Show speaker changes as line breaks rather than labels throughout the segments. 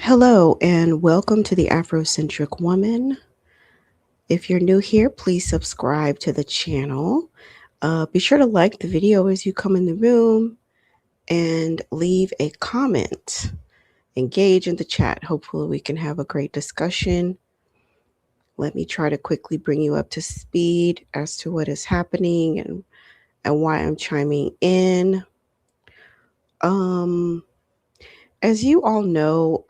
Hello, and welcome to the Afrocentric Woman. If you're new here, please subscribe to the channel. Be sure to like the video as you come in the room and leave a comment. Engage in the chat. Hopefully, we can have a great discussion. Let me try to quickly bring you up to speed as to what is happening and why I'm chiming in. Um, as you all know,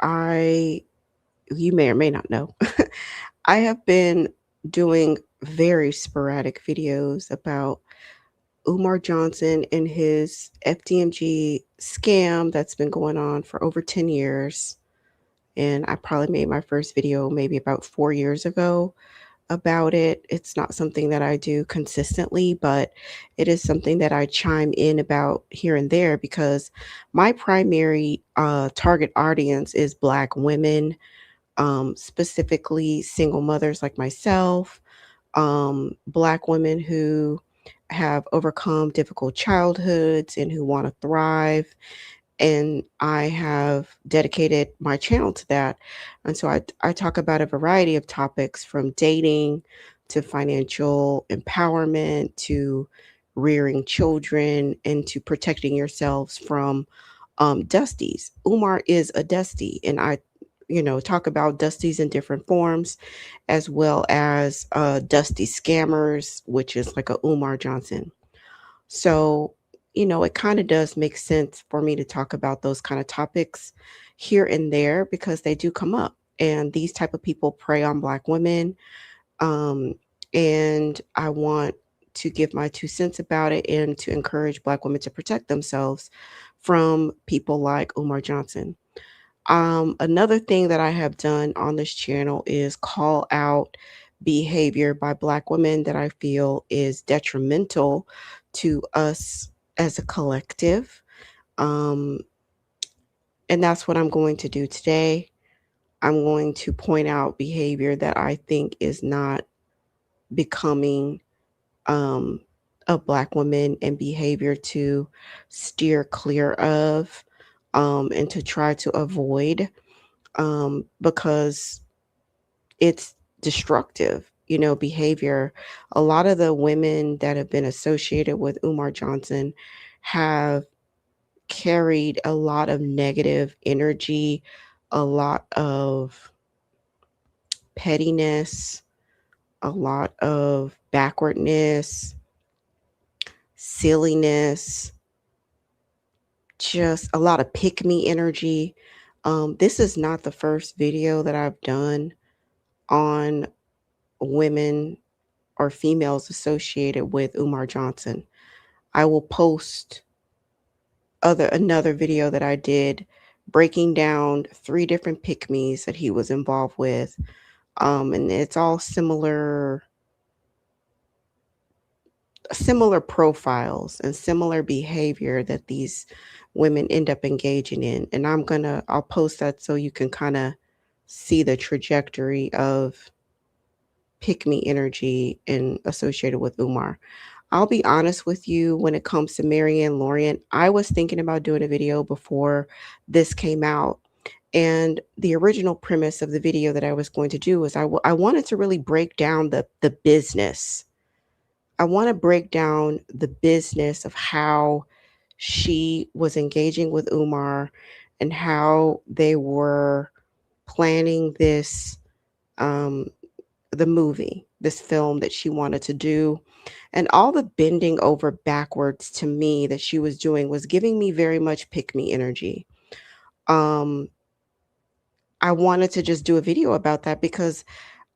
you may or may not know, I have been doing very sporadic videos about Umar Johnson and his FDMG scam that's been going on for over 10 years. And I probably made my first video maybe about 4 years ago about it. It's not something that I do consistently, but it is something that I chime in about here and there because my primary target audience is Black women, specifically single mothers like myself, Black women who have overcome difficult childhoods and who want to thrive. And I have dedicated my channel to that. And so I talk about a variety of topics from dating to financial empowerment to rearing children and to protecting yourselves from dusties. Umar is a dusty, and I talk about dusties in different forms, as well as dusty scammers, which is like a Umar Johnson. So, it kind of does make sense for me to talk about those kind of topics here and there because they do come up. And these type of people prey on Black women. Um, and I want to give my 2 cents about it and to encourage Black women to protect themselves from people like Umar Johnson. Another thing that I have done on this channel is call out behavior by Black women that I feel is detrimental to us as a collective. Um, and that's what I'm going to do today. I'm going to point out behavior that I think is not becoming um, of Black women and behavior to steer clear of and to try to avoid because it's destructive, behavior. A lot of the women that have been associated with Umar Johnson have carried a lot of negative energy, a lot of pettiness, a lot of backwardness, silliness, just a lot of pick me energy. This is not the first video that I've done on women or females associated with Umar Johnson. I will post another video that I did breaking down 3 different pick me's that he was involved with. And it's all similar profiles and similar behavior that these women end up engaging in. And I'll post that so you can kind of see the trajectory of pick me energy and associated with Umar. I'll be honest with you, when it comes to Mary Ann Lorient, I was thinking about doing a video before this came out. And the original premise of the video that I was going to do was I wanted to really break down the business. I want to break down the business of how she was engaging with Umar and how they were planning um, the movie, this film that she wanted to do. And all the bending over backwards to me that she was doing was giving me very much pick me energy. Um, I wanted to just do a video about that because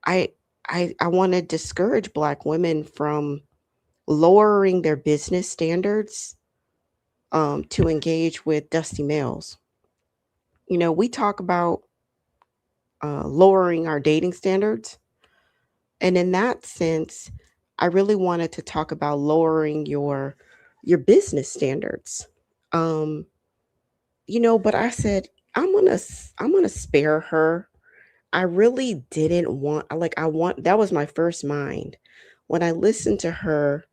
I I want to discourage Black women from lowering their business standards to engage with dusty males. We talk about lowering our dating standards, and in that sense, I really wanted to talk about lowering your business standards. Um, but I said I'm gonna spare her. I really didn't want I want that was my first mind when I listened to her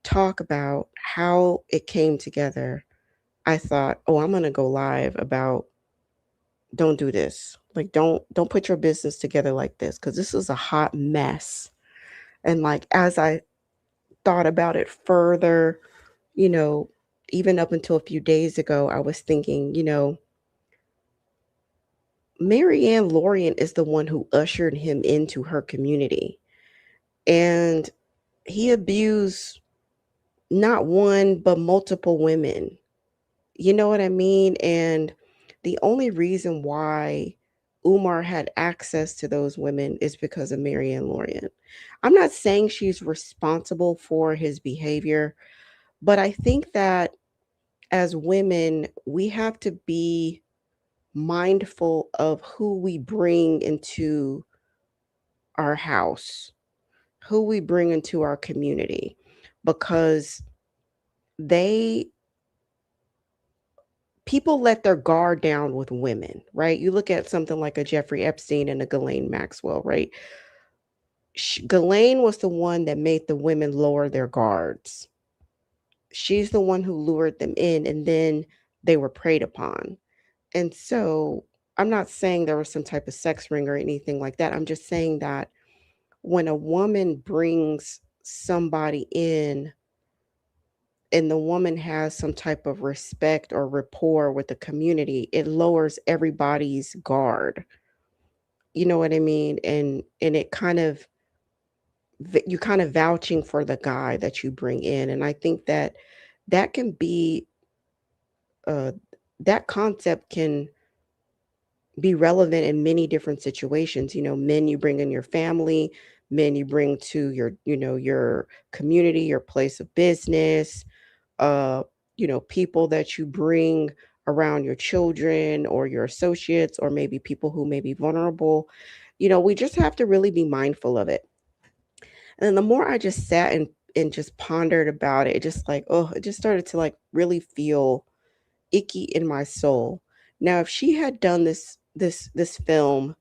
talk about how it came together. I thought, oh, I'm gonna go live about don't do this. Like, don't put your business together like this because this is a hot mess. And like as I thought about it further, you know, even up until a few days ago, I was thinking, Mary Ann Lorient is the one who ushered him into her community. And he abused not one, but multiple women. You know what I mean? And the only reason why Umar had access to those women is because of Mary Ann Lorient. I'm not saying she's responsible for his behavior, but I think that as women, we have to be mindful of who we bring into our house, who we bring into our community, because they people let their guard down with women, right? You look at something like a Jeffrey Epstein and a Ghislaine Maxwell, right? Ghislaine was the one that made the women lower their guards. She's the one who lured them in, and then they were preyed upon. And so I'm not saying there was some type of sex ring or anything like that. I'm just saying that when a woman brings somebody in and the woman has some type of respect or rapport with the community, it lowers everybody's guard. You know what I mean? And it kind of you kind of vouching for the guy that you bring in, and I think that that can be uh that concept can be relevant in many different situations. Men you bring in your family, men you bring to your community, your place of business, uh, people that you bring around your children or your associates, or maybe people who may be vulnerable. We just have to really be mindful of it. And then the more I just sat and just pondered about it, it just like, oh, it just started to like really feel icky in my soul. Now, if she had done this film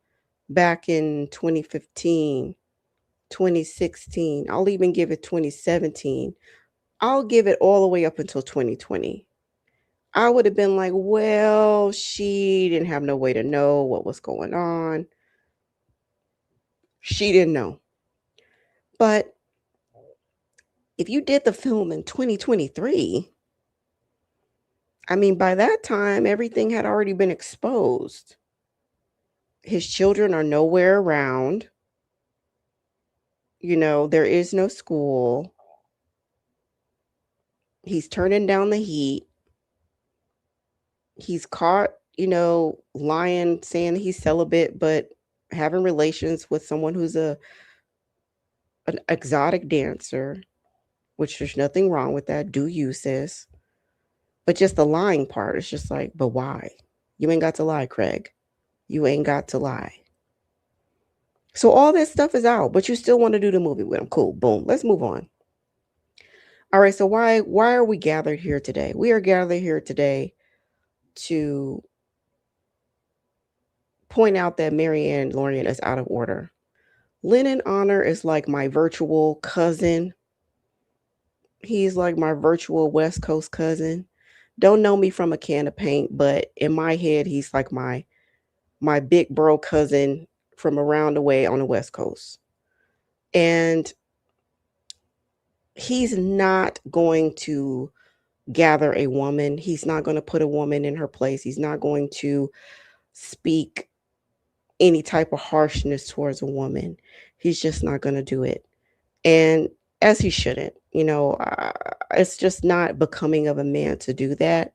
back in 2015, 2016, I'll even give it 2017. I'll give it all the way up until 2020. I would have been like, well, she didn't have no way to know what was going on. She didn't know. But if you did the film in 2023, I mean, by that time, everything had already been exposed. His children are nowhere around. There is no school. He's turning down the heat. He's caught, lying, saying he's celibate, but having relations with someone who's an exotic dancer, which there's nothing wrong with that. Do you, sis? But just the lying part is just like, but why? You ain't got to lie, Craig. You ain't got to lie. So all this stuff is out, but you still want to do the movie with him. Cool. Boom. Let's move on. All right. So why are we gathered here today? We are gathered here today to point out that Mary Ann Lorient is out of order. Lenon Honor is like my virtual cousin. He's like my virtual West Coast cousin. Don't know me from a can of paint, but in my head, he's like my big bro cousin from around the way on the West Coast. And he's not going to gather a woman. He's not going to put a woman in her place. He's not going to speak any type of harshness towards a woman. He's just not going to do it. And as he shouldn't, it's just not becoming of a man to do that.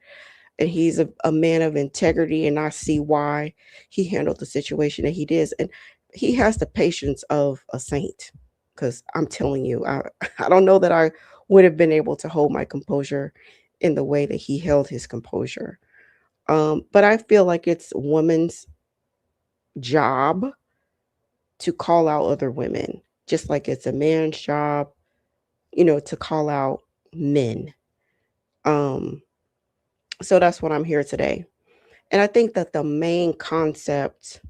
And he's a man of integrity, and I see why he handled the situation that he did. And he has the patience of a saint, because I'm telling you, I don't know that I would have been able to hold my composure in the way that he held his composure. But I feel like it's women's job to call out other women, just like it's a man's job, to call out men. Um, so that's what I'm here today. And I think that the main concept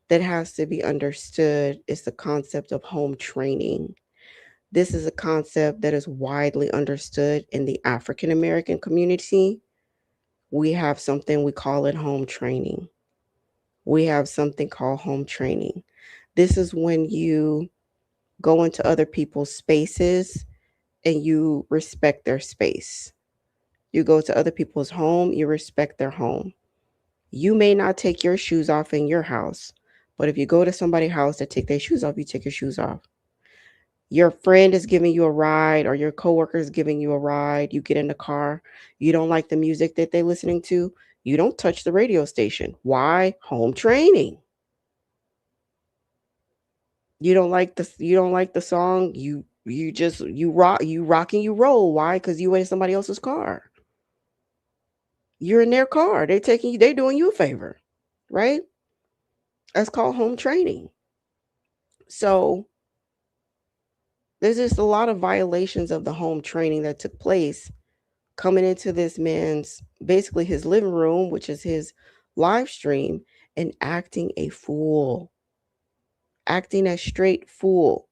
that has to be understood is the concept of home training. This is a concept that is widely understood in the African American community. We have something we call it home training. we have something called home training. This is when you go into other people's spaces and you respect their space. You go to other people's home, you respect their home. You may not take your shoes off in your house, but if you go to somebody's house that take their shoes off, you take your shoes off. Your friend is giving you a ride or your coworker is giving you a ride, you get in the car, you don't like the music that they're listening to, you don't touch the radio station. Why? Home training. You don't like the song, you rock and you roll. Why? Because you in somebody else's car. You're in their car. They're doing you a favor, right? That's called home training. So there's just a lot of violations of the home training that took place coming into this man's basically his living room, which is his live stream, and acting a fool, acting a straight fool,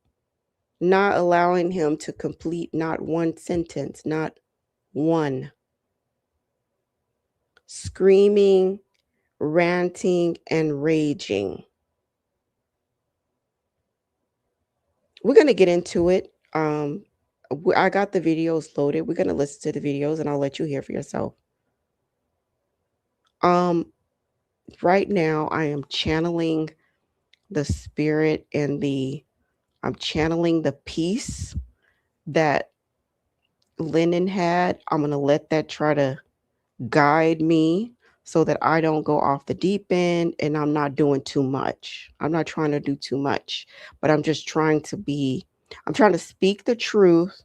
not allowing him to complete not one sentence, not one, screaming, ranting, and raging. We're going to get into it. I got the videos loaded. We're going to listen to the videos and I'll let you hear for yourself. Um, right now, I am channeling the spirit and I'm channeling the peace that Lenon had. I'm going to let that try to guide me so that I don't go off the deep end and I'm not doing too much. I'm not trying to do too much, but I'm trying to speak the truth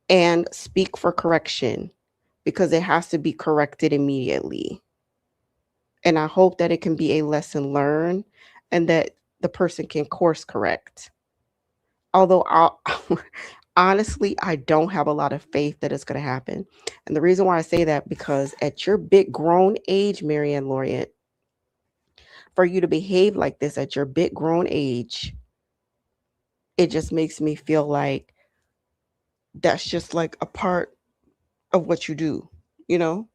and speak for correction because it has to be corrected immediately. And I hope that it can be a lesson learned and that the person can course correct. Although honestly, I don't have a lot of faith that it's going to happen. And the reason why I say that, because at your big grown age, Mary Ann Lorient, for you to behave like this at your big grown age, it just makes me feel like that's just like a part of what you do, you know?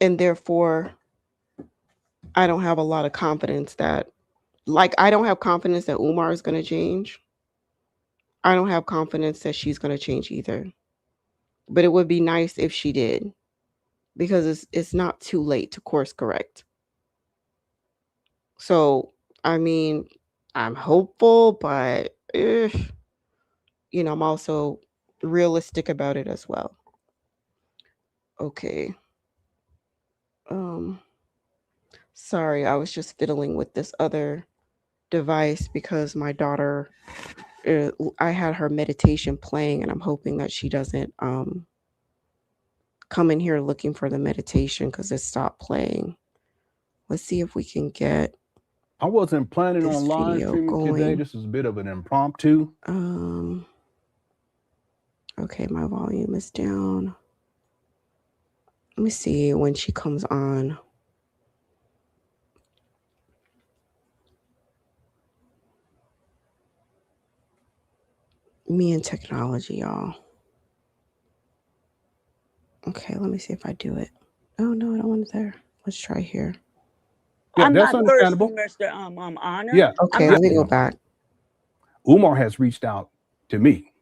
And therefore, I don't have a lot of confidence I don't have confidence that Umar is going to change. I don't have confidence that she's going to change either. But it would be nice if she did, because it's not too late to course correct. So, I mean, I'm hopeful, but I'm also realistic about it as well. Okay. Um, sorry, I was just fiddling with this other device because my daughter, I had her meditation playing, and I'm hoping that she doesn't come in here looking for the meditation because it stopped playing. Let's see if we can get
I wasn't planning
this
on live
video
streaming today.
going.
This is a bit of an impromptu.
Okay, my volume is down. Let me see when she comes on. Me and technology, y'all. Okay, let me see if I do it. Oh no, I don't want it there. Let's try here.
Yeah,
I'm
that's
not thirsty,
understandable.
Mr. Honor.
Yeah,
I'm
Okay,
yeah.
let
not
me go
thirsty.
back.
Umar has reached out to me.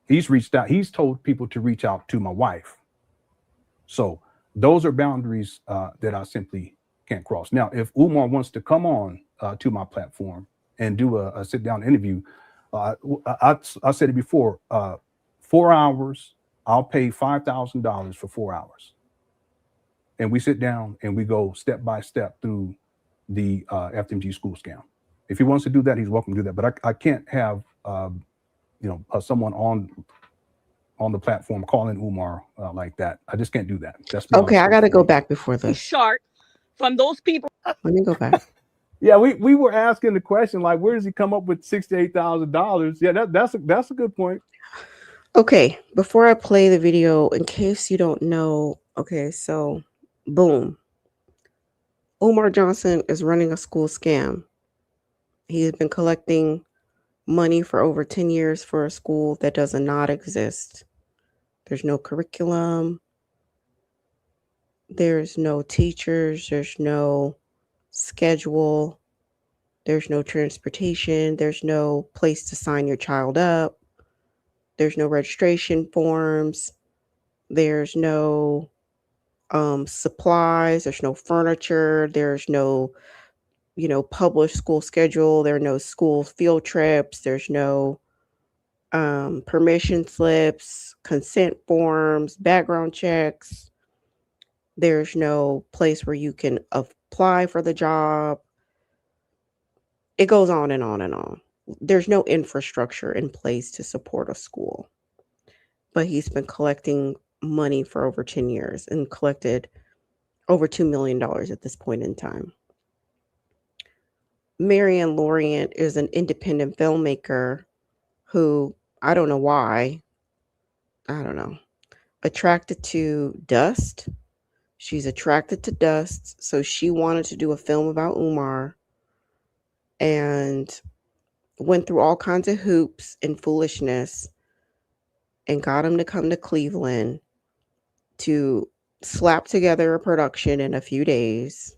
He's reached out. He's told people to reach out to my wife. So those are boundaries that I simply can't cross. Now, if Umar wants to come on to my platform and do a sit down interview, I said it before. 4 hours, I'll pay $5,000 for 4 hours, and we sit down and we go step by step through the FMG school scam. If he wants to do that, he's welcome to do that. But I can't have someone on the platform calling Umar like that. I just can't do that. That's beyond
Okay,
the
I
scope
gotta
for
go
me.
back before this.
Shark from those people.
Let me go back.
Yeah, we were asking the question like, where does he come up with $68,000? Yeah, that's a good point.
Okay, before I play the video, in case you don't know, okay, so boom. Umar Johnson is running a school scam. He has been collecting money for over 10 years for a school that does not exist. There's no curriculum, there's no teachers, there's no schedule. There's no transportation. There's no place to sign your child up. There's no registration forms. There's no supplies. There's no furniture. There's no, published school schedule. There are no school field trips. There's no permission slips, consent forms, background checks. There's no place where you can apply for the job. It goes on and on and on. There's no infrastructure in place to support a school. But he's been collecting money for over 10 years and collected over $2 million at this point in time. Mary Ann Lorient is an independent filmmaker who, I don't know why, I don't know, attracted to dust. She's attracted to dust. So she wanted to do a film about Umar and went through all kinds of hoops and foolishness and got him to come to Cleveland to slap together a production in a few days.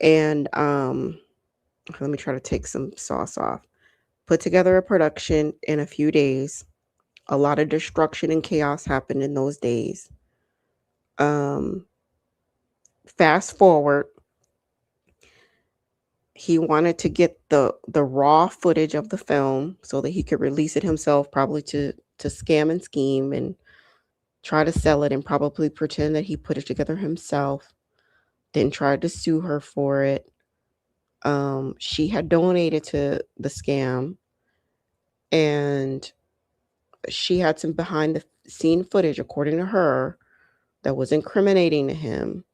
And let me try to take some sauce off. Put together a production in a few days. A lot of destruction and chaos happened in those days. Fast forward, he wanted to get the raw footage of the film so that he could release it himself, probably to scam and scheme and try to sell it and probably pretend that he put it together himself. Then tried to sue her for it. She had donated to the scam, and she had some behind the scene footage, according to her, that was incriminating to him,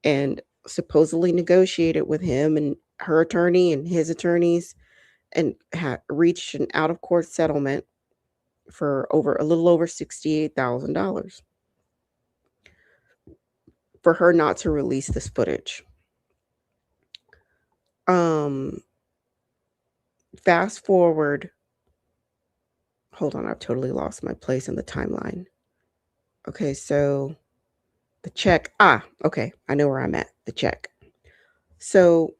and supposedly negotiated with him and her attorney and his attorneys, and had reached an out of court settlement for a little over $68,000 for her not to release this footage. Fast forward. Hold on, I've totally lost my place in the timeline. Okay, so the check. Okay, I know where I'm at. The check. So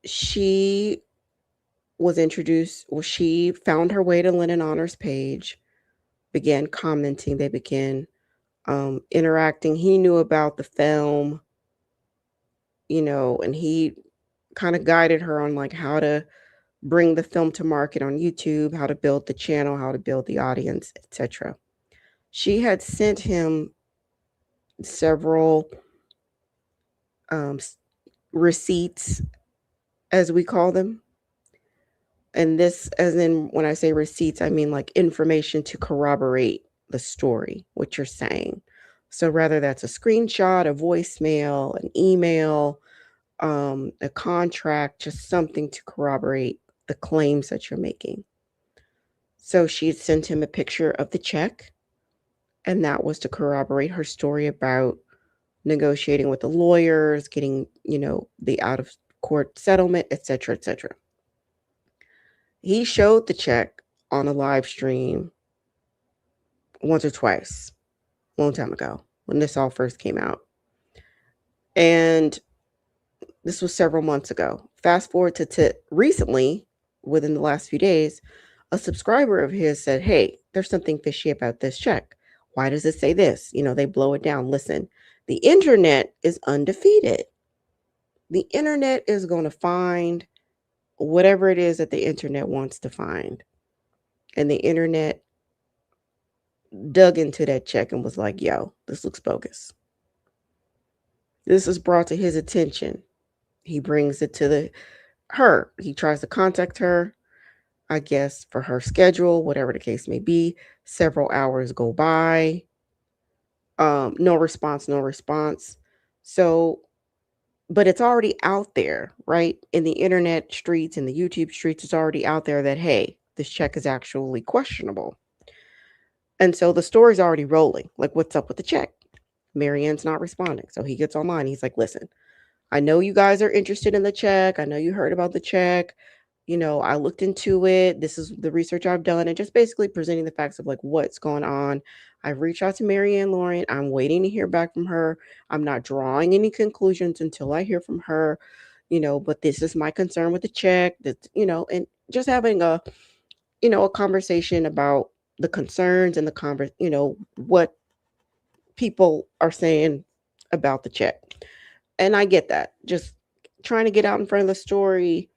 she was introduced, she found her way to Lenon Honor's page, began commenting. They began interacting. He knew about the film, and he kind of guided her on like how to bring the film to market on YouTube, how to build the channel, how to build the audience, etc. She had sent him several receipts, as we call them. And this, as in when I say receipts, I mean like information to corroborate the story, what you're saying. So rather that's a screenshot, a voicemail, an email, a contract, just something to corroborate the claims that you're making. So she had sent him a picture of the check, and that was to corroborate her story about negotiating with the lawyers, getting, the out of court settlement, etc., etc. He showed the check on a live stream once or twice, a long time ago, when this all first came out. And this was several months ago. Fast forward to recently, within the last few days, a subscriber of his said, "Hey, there's something fishy about this check. Why does it say this?" They blow it down. Listen, the internet is undefeated. The internet is going to find whatever it is that the internet wants to find. And the internet dug into that check and was like, yo, this looks bogus. This is brought to his attention. He brings it to her. He tries to contact her, I guess, for her schedule, whatever the case may be. Several hours go by. No response. So, but it's already out there, right? In the internet streets, in the YouTube streets, it's already out there that, hey, this check is actually questionable. And so the story's already rolling. Like, what's up with the check? Mary Ann's not responding. So he gets online. He's like, listen, I know you guys are interested in the check. I know you heard about the check. I looked into it. This is the research I've done, and just basically presenting the facts of like what's going on. I've reached out to Mary Ann Lorient. I'm waiting to hear back from her. I'm not drawing any conclusions until I hear from her, but this is my concern with the check, and just having a conversation about the concerns and what people are saying about the check. And I get that. Just trying to get out in front of the story,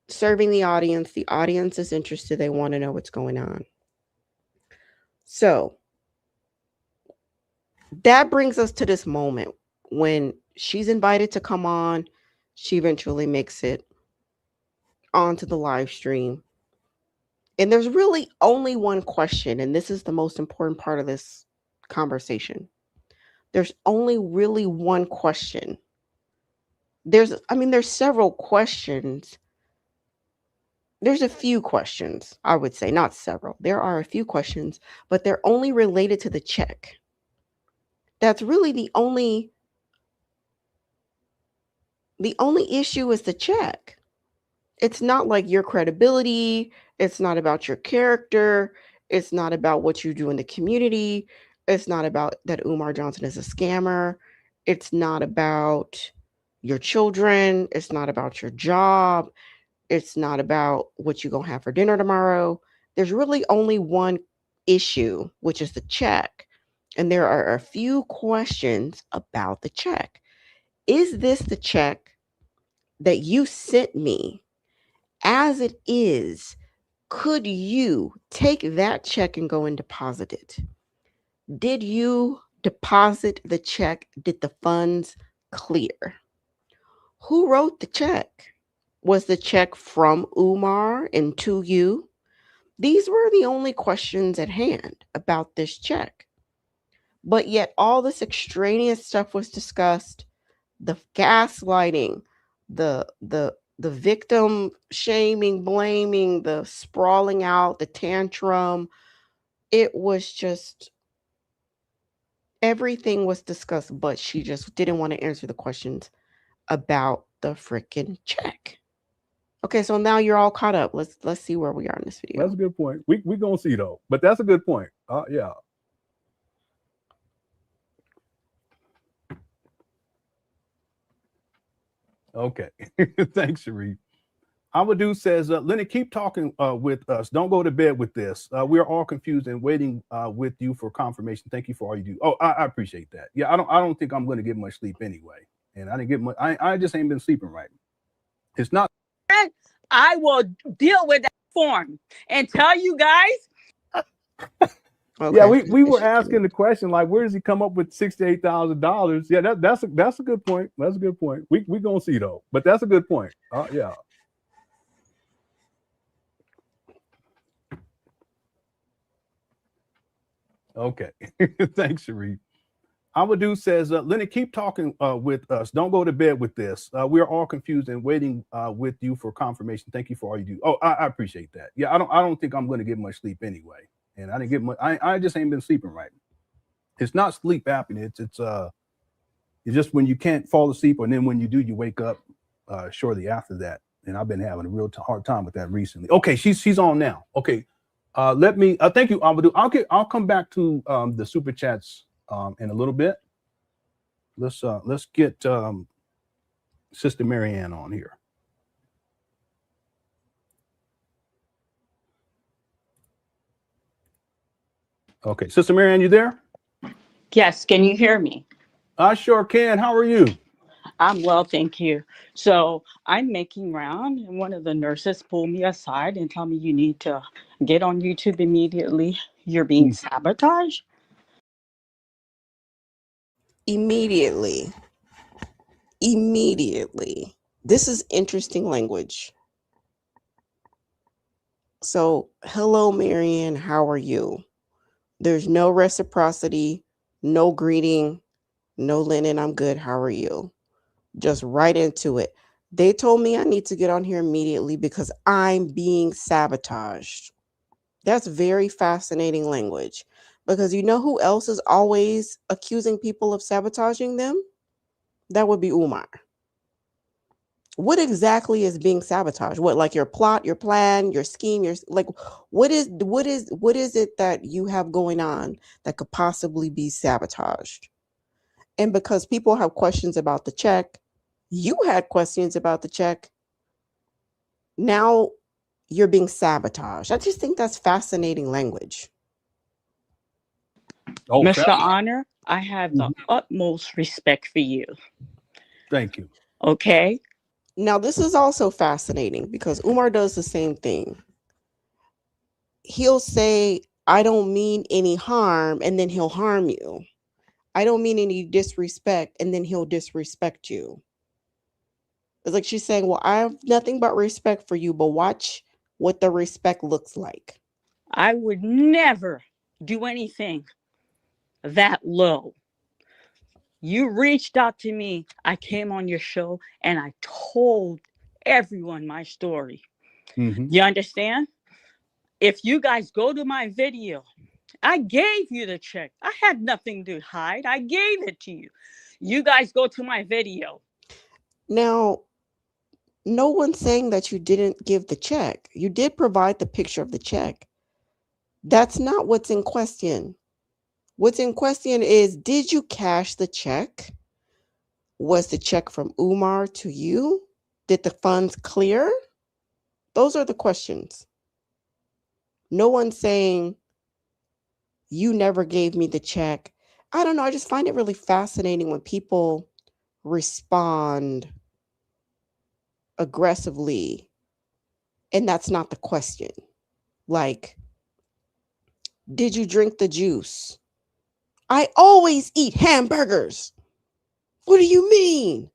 serving the audience. The audience is interested. They want to know what's going on. So that brings us to this moment when she's invited to come on. She eventually makes it onto the live stream. And there's really only one question, and this is the most important part of this conversation. There's only really one question. There's several questions. There's a few questions, I would say, not several. There are a few questions, but they're only related to the check. That's really the only issue is the check. It's not like your credibility, it's not about your character, it's not about what you do in the community, it's not about that Umar Johnson is a scammer, it's not about your children, it's not about your job, it's not about what you're going to have for dinner tomorrow. There's really only one issue, which is the check. And there are a few questions about the check. Is this the check that you sent me? As it is, could you take that check and go and deposit it? Did you deposit the check? Did the funds clear? Who wrote the check? Was the check from Umar and to you? These were the only questions at hand about this check. But yet all this extraneous stuff was discussed, the gaslighting, the victim shaming, blaming, the sprawling out, the tantrum. It was just everything was discussed, but she just didn't want to answer the questions about the freaking check. Okay, so now you're all caught up. Let's see where we are in this video.
That's a good point. We gonna see though, but that's a good point. Yeah. Okay. Thanks, Sharif. Amadou says, Lenny, keep talking with us. Don't go to bed with this. We are all confused and waiting with you for confirmation. Thank you for all you do. Oh, I appreciate that. Yeah, I don't think I'm going to get much sleep anyway. And I didn't get much. I just ain't been sleeping right. It's not.
I will deal with that form and tell you guys.
Okay. Yeah, we were asking the question like, where does he come up with $68,000? Yeah, that's a good point. That's a good point. We gonna see though, but that's a good point. Yeah. Okay. Thanks, Sharif. Amadou says, Lenny, keep talking with us. Don't go to bed with this. We are all confused and waiting with you for confirmation. Thank you for all you do. Oh, I appreciate that. Yeah, I don't think I'm going to get much sleep anyway. And I didn't get much. I just ain't been sleeping right. It's not sleep apnea. It's just when you can't fall asleep, and then when you do, you wake up shortly after that. And I've been having a real hard time with that recently. Okay, she's on now. Okay. Let me thank you, Amadou. I'll come back to the super chats in a little bit. Let's get Sister Mary Ann on here. Okay, Sister Mary Ann, you there?
Yes, can you hear me?
I sure can. How are you?
I'm well, thank you. So I'm making round, and one of the nurses pulled me aside and told me you need to get on YouTube immediately. You're being sabotaged.
Immediately. This is interesting language. So, hello, Marianne, how are you? There's no reciprocity, no greeting, no Lenon, I'm good, how are you? Just right into it. They told me I need to get on here immediately because I'm being sabotaged. That's very fascinating language because you know who else is always accusing people of sabotaging them? That would be Umar. What exactly is being sabotaged? What, like your plot, your plan, your scheme, your like what is it that you have going on that could possibly be sabotaged? And because people have questions about the check, you had questions about the check. Now you're being sabotaged. I just think that's fascinating language.
Oh,
Mr.
fascinating.
Honor, I have the utmost respect for you.
Thank you.
Okay?
Now, this is also fascinating because Umar does the same thing. He'll say, I don't mean any harm, and then he'll harm you. I don't mean any disrespect, and then he'll disrespect you. It's like she's saying, well, I have nothing but respect for you, but watch what the respect looks like.
I would never do anything that low. You reached out to me. I came on your show and I told everyone my story.
Hmm.
You understand? If you guys go to my video, I gave you the check. I had nothing to hide. I gave it to you. You guys go to my video.
Now, no one's saying that you didn't give the check. You did provide the picture of the check. That's not what's in question. What's in question is, did you cash the check? Was the check from Umar to you? Did the funds clear? Those are the questions. No one's saying you never gave me the check. I don't know. I just find it really fascinating when people respond aggressively and that's not the question. Like, did you drink the juice? I always eat hamburgers. What do you mean?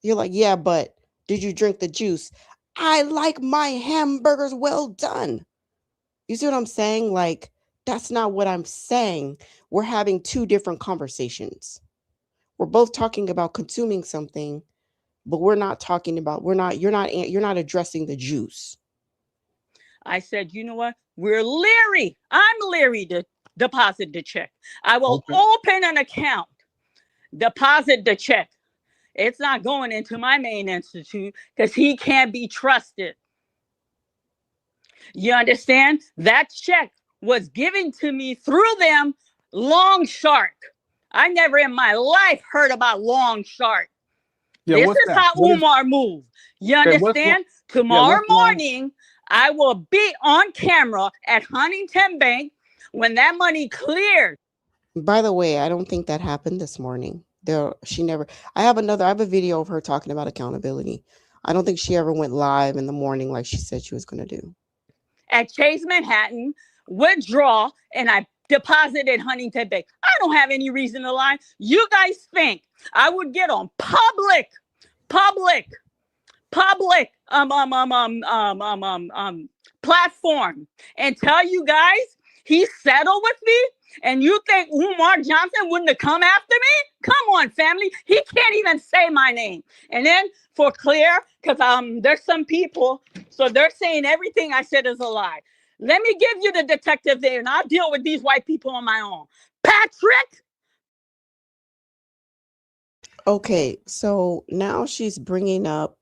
You're like, yeah, but did you drink the juice? I like my hamburgers well done. You see what I'm saying? Like, that's not what I'm saying. We're having two different conversations. We're both talking about consuming something, but we're not talking about, you're not addressing the juice.
I said, you know what? We're leery. I'm leery to deposit the check. I will
Okay.
open an account, deposit the check. It's not going into my main institute because he can't be trusted. You understand? That check was given to me through them, Long Shark. I never in my life heard about Long Shark.
Yeah.
This
What's
is
that?
how
What is?
Umar moved. You
Okay. What's long?
understand?
Yeah.
Tomorrow
What's long?
morning, I will be on camera at Huntington Bank when that money clears.
By the way, I don't think that happened this morning. She never. I have a video of her talking about accountability. I don't think she ever went live in the morning like she said she was going to do.
At Chase Manhattan, withdraw, and I deposited Huntington Bank. I don't have any reason to lie. You guys think I would get on public, public platform and tell you guys he settled with me? And you think Umar Johnson wouldn't have come after me? Come on, family. He can't even say my name. And then for clear, because there's some people, so they're saying everything I said is a lie. Let me give you the detective there, and I'll deal with these white people on my own. Patrick.
Okay, so now she's bringing up.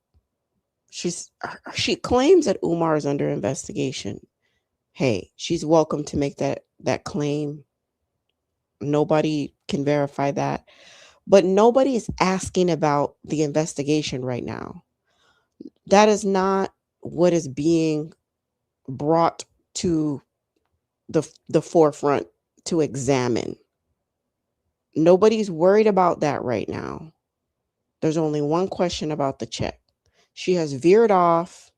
She claims that Umar is under investigation. Hey, she's welcome to make that claim. Nobody can verify that, but nobody is asking about the investigation right now. That is not what is being brought to the forefront to examine. Nobody's worried about that right now. There's only one question about the check. She has veered off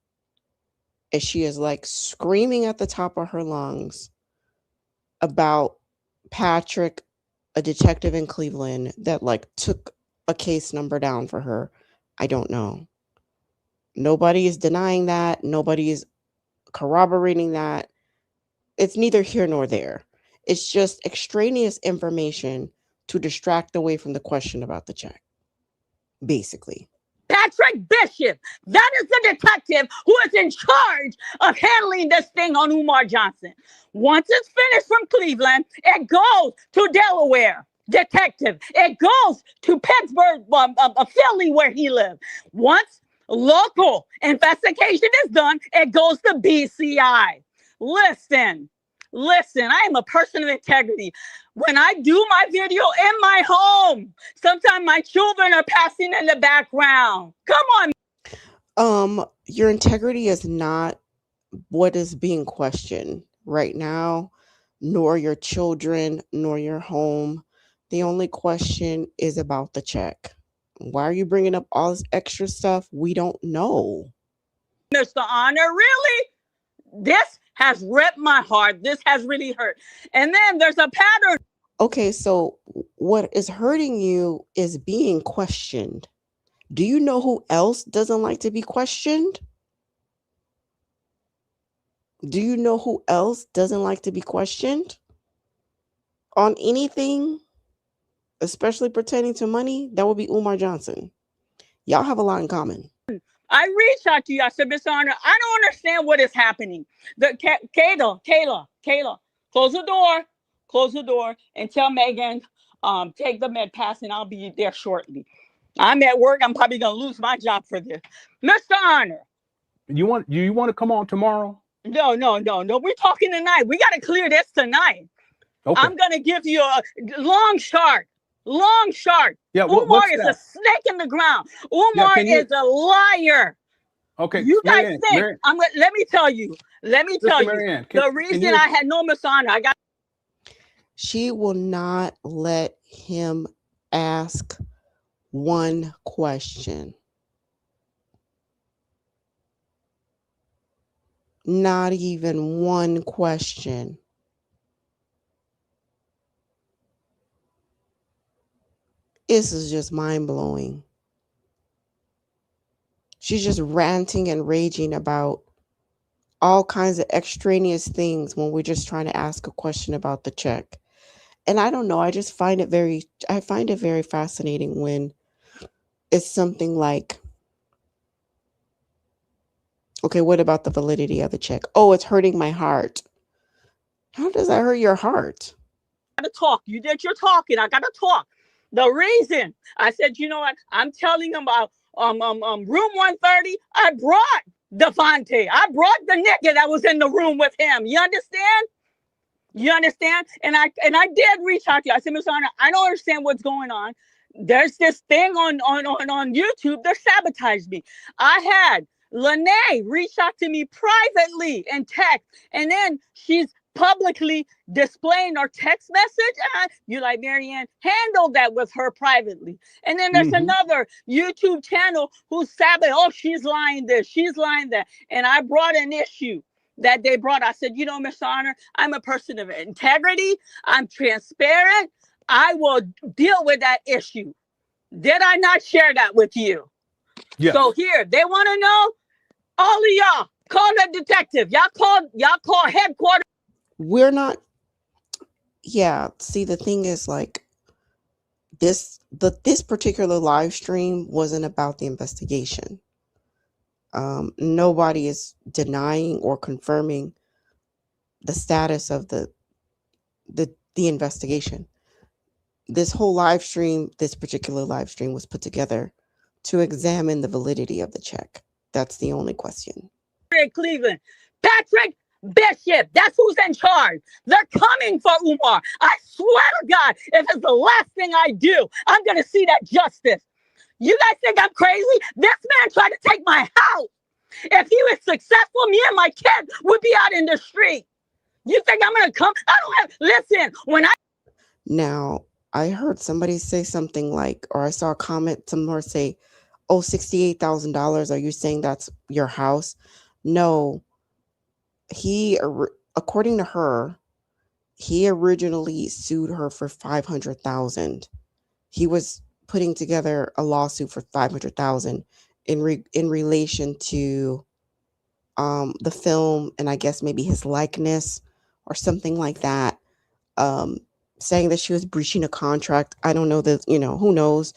and she is like screaming at the top of her lungs about Patrick, a detective in Cleveland that like took a case number down for her. I don't know. Nobody is denying that. Nobody is corroborating that. It's neither here nor there. It's just extraneous information to distract away from the question about the check, basically.
Patrick Bishop. That is the detective who is in charge of handling this thing on Umar Johnson. Once it's finished from Cleveland, it goes to Delaware. Detective. It goes to Pittsburgh, Philly, where he lived. Once local investigation is done, it goes to BCI. Listen, I am a person of integrity. When I do my video in my home, sometimes my children are passing in the background. Come on.
Your integrity is not what is being questioned right now, nor your children, nor your home. The only question is about the check. Why are you bringing up all this extra stuff? We don't know.
Mr. Honor, really? This has ripped my heart. This has really hurt. And then there's a pattern.
Okay, so what is hurting you is being questioned. Do you know who else doesn't like to be questioned? Do you know who else doesn't like to be questioned on anything, especially pertaining to money? That would be Umar Johnson. Y'all have a lot in common.
I reached out to you. I said, Mr. Honor, I don't understand what is happening. Kayla, close the door, and tell Megan, take the med pass, and I'll be there shortly. I'm at work. I'm probably gonna lose my job for this, Mr. Honor.
You want to come on tomorrow?
No. We're talking tonight. We got to clear this tonight. Okay. I'm gonna give you a long shark. Yeah, Umar is a snake in the ground. Umar is a liar.
Okay,
you guys think let me tell you. Mary Ann, the reason I had no Miss Honor,
she will not let him ask one question. Not even one question. This is just mind-blowing. She's just ranting and raging about all kinds of extraneous things when we're just trying to ask a question about the check. And I don't know, I find it very fascinating when it's something like, okay, what about the validity of the check? Oh, it's hurting my heart. How does that hurt your heart?
I gotta talk. You did your talking. I gotta talk. The reason I said, you know what, I'm telling him about room 130. I brought Devontae. I brought the nigga that was in the room with him. You understand? And I did reach out to you. I said, Miss Honor, I don't understand what's going on. There's this thing on YouTube that sabotaged me. I had Lene reach out to me privately and text, and then she's publicly displaying our text message. You're like, Mary Ann, handle that with her privately. And then there's another YouTube channel who's sabotaging. Oh, she's lying this, she's lying that. And I brought an issue that they brought. I said, you know, Miss Honor, I'm a person of integrity. I'm transparent. I will deal with that issue. Did I not share that with you? Yeah. So here, they want to know, all of y'all, call the detective. Y'all call headquarters.
We're not. Yeah. See, the thing is, like, this particular live stream wasn't about the investigation. Nobody is denying or confirming the status of the investigation. This whole live stream, this particular live stream, was put together to examine the validity of the check. That's the only question.
Cleveland, Patrick Bishop, that's who's in charge. They're coming for Umar. I swear to God, if it's the last thing I do, I'm going to see that justice. You guys think I'm crazy? This man tried to take my house. If he was successful, me and my kids would be out in the street. You think I'm going to come? Listen,
Now, I heard somebody say something like, or I saw a comment somewhere say, oh, $68,000. Are you saying that's your house? No. According to her, he originally sued her for $500,000. He was putting together a lawsuit for $500,000 in relation to the film, and I guess maybe his likeness or something like that, saying that she was breaching a contract. I don't know that, who knows,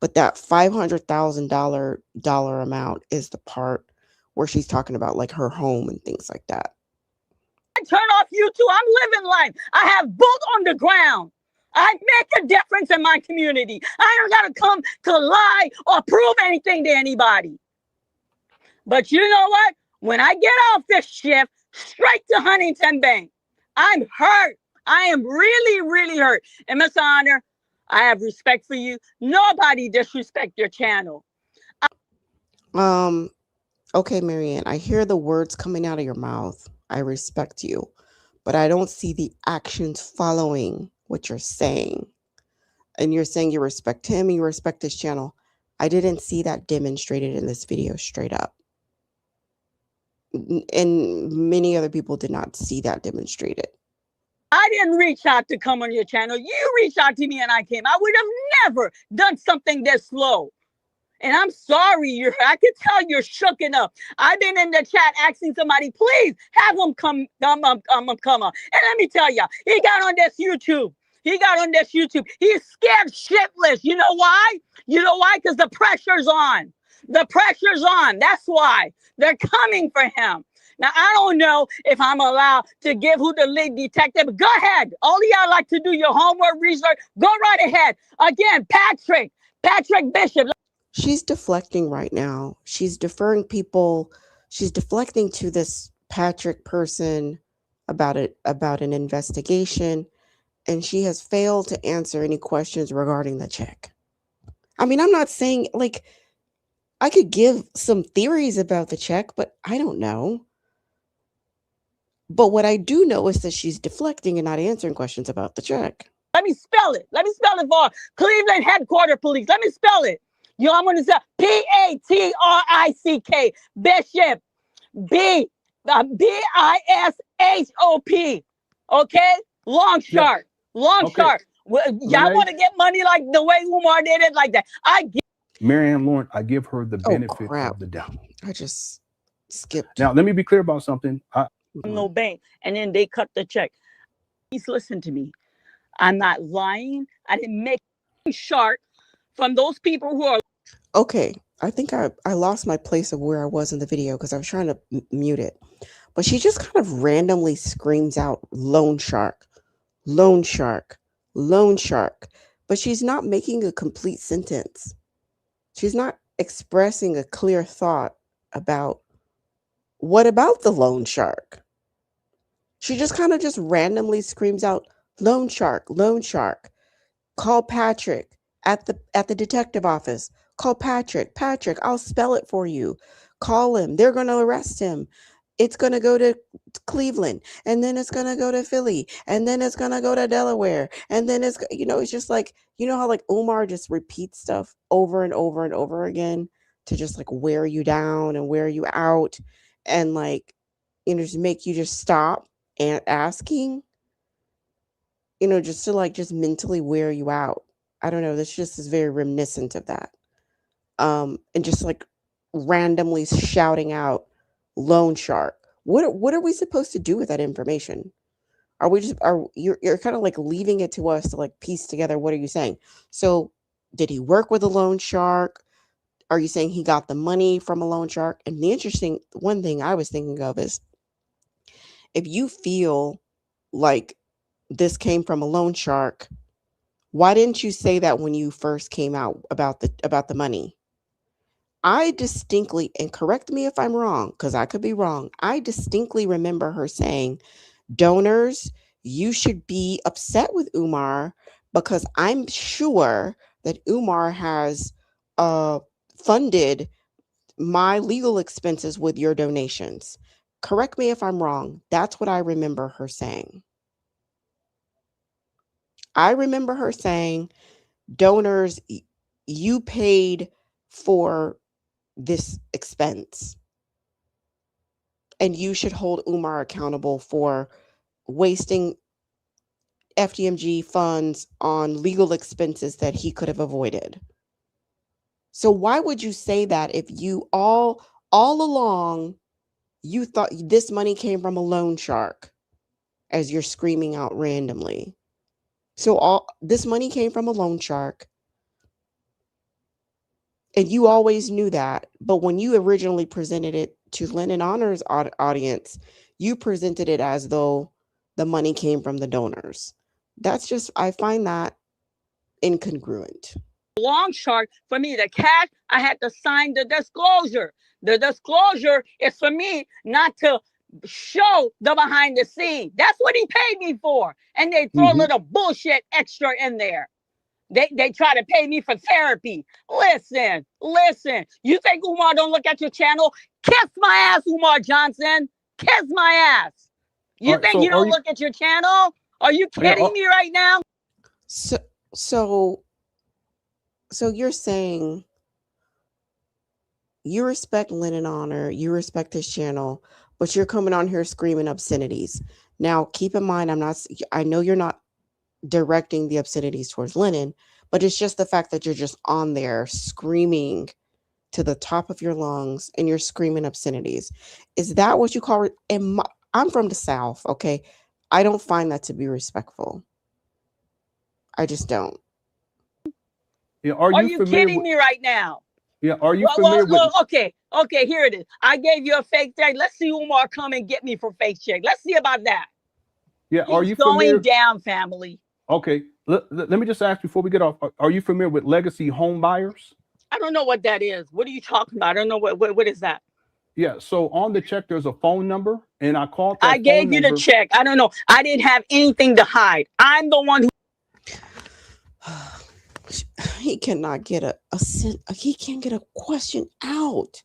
but that $500,000 amount is the part where she's talking about like her home and things like that.
Turn off YouTube. I'm living life. I have boots on the ground. I make a difference in my community. I don't got to come to lie or prove anything to anybody. But you know what? When I get off this shift, straight to Huntington Bank, I'm hurt. I am really, really hurt. And Mr. Honor, I have respect for you. Nobody disrespect your channel.
Um, okay, Marianne, I hear the words coming out of your mouth. I respect you, but I don't see the actions following what you're saying. And you're saying you respect him and you respect his channel. I didn't see that demonstrated in this video straight up. And many other people did not see that demonstrated.
I didn't reach out to come on your channel. You reached out to me and I came. I would have never done something this slow. And I'm sorry, I can tell you're shooken up. I've been in the chat asking somebody, please have him come on. And let me tell you, he got on this YouTube. He's scared shitless. You know why? Because the pressure's on. The pressure's on. That's why. They're coming for him. Now, I don't know if I'm allowed to give who the lead detective. Go ahead. All of y'all like to do your homework research. Go right ahead. Again, Patrick Bishop.
She's deflecting right now. She's deferring people. She's deflecting to this Patrick person about an investigation, and she has failed to answer any questions regarding the check. I mean, I'm not saying like I could give some theories about the check, but I don't know. But what I do know is that she's deflecting and not answering questions about the check.
Let me spell it. For Cleveland Headquarter Police. Let me spell it. I'm going to say Patrick Bishop Bishop. Okay, long shark. Y'all want to get money like the way Umar did it, like that?
Mary Ann Lorient, I give her the benefit of the doubt.
I just skipped.
Now, let me be clear about something.
No bank, and then they cut the check. Please listen to me. I'm not lying. I didn't make shark from those people who are.
Okay, I think I lost my place of where I was in the video because I was trying to mute it. But she just kind of randomly screams out loan shark, loan shark, loan shark. But she's not making a complete sentence. She's not expressing a clear thought about what about the loan shark. She just kind of just randomly screams out loan shark, loan shark. Call Patrick at the detective office. Call Patrick, I'll spell it for you. Call him. They're going to arrest him. It's going to go to Cleveland, and then it's going to go to Philly, and then it's going to go to Delaware, and then it's just like, how like Umar just repeats stuff over and over and over again to just like wear you down and wear you out and like, just make you just stop and asking, just to like just mentally wear you out. I don't know. This just is very reminiscent of that. And just like randomly shouting out loan shark. What are we supposed to do with that information? You're kind of like leaving it to us to like piece together what are you saying? So did he work with a loan shark? Are you saying he got the money from a loan shark? And the interesting one thing I was thinking of is if you feel like this came from a loan shark, why didn't you say that when you first came out about the money? I distinctly, and correct me if I'm wrong, because I could be wrong. I distinctly remember her saying, donors, you should be upset with Umar because I'm sure that Umar has funded my legal expenses with your donations. Correct me if I'm wrong. That's what I remember her saying. I remember her saying, donors, you paid for this expense and you should hold Umar accountable for wasting FDMG funds on legal expenses that he could have avoided. So why would you say that if you all along you thought this money came from a loan shark as you're screaming out randomly? So all this money came from a loan shark. And you always knew that. But when you originally presented it to Lenon Honor's audience, you presented it as though the money came from the donors. That's just, I find that incongruent.
long shot for me to catch. I had to sign the disclosure. The disclosure is for me not to show the behind the scene. That's what he paid me for. And they throw a little bullshit extra in there. They try to pay me for therapy. Listen. You think Umar don't look at your channel? Kiss my ass, Umar Johnson. Kiss my ass. You think you don't look at your channel? Are you kidding me right now?
So you're saying you respect Lenon Honor, you respect his channel, but you're coming on here screaming obscenities. Now, keep in mind, I know you're not directing the obscenities towards Lenon, but it's just the fact that you're just on there screaming to the top of your lungs and you're screaming obscenities. Is that what you call it? I'm from the South, okay? I don't find that to be respectful. I just don't.
Yeah, are you kidding me right now?
Yeah, are you familiar with?
Okay, here it is. I gave you a fake check. Let's see Umar come and get me for fake check. Let's see about that.
Yeah, are you familiar?
Going down, family.
Okay, let me just ask before we get off. Are you familiar with legacy home buyers?
I don't know what that is. What are you talking about? I don't know what is that.
Yeah, so on the check there's a phone number, and I called that.
I gave you the check. I don't know. I didn't have anything to hide. I'm the one who.
He cannot get he can't get a question out.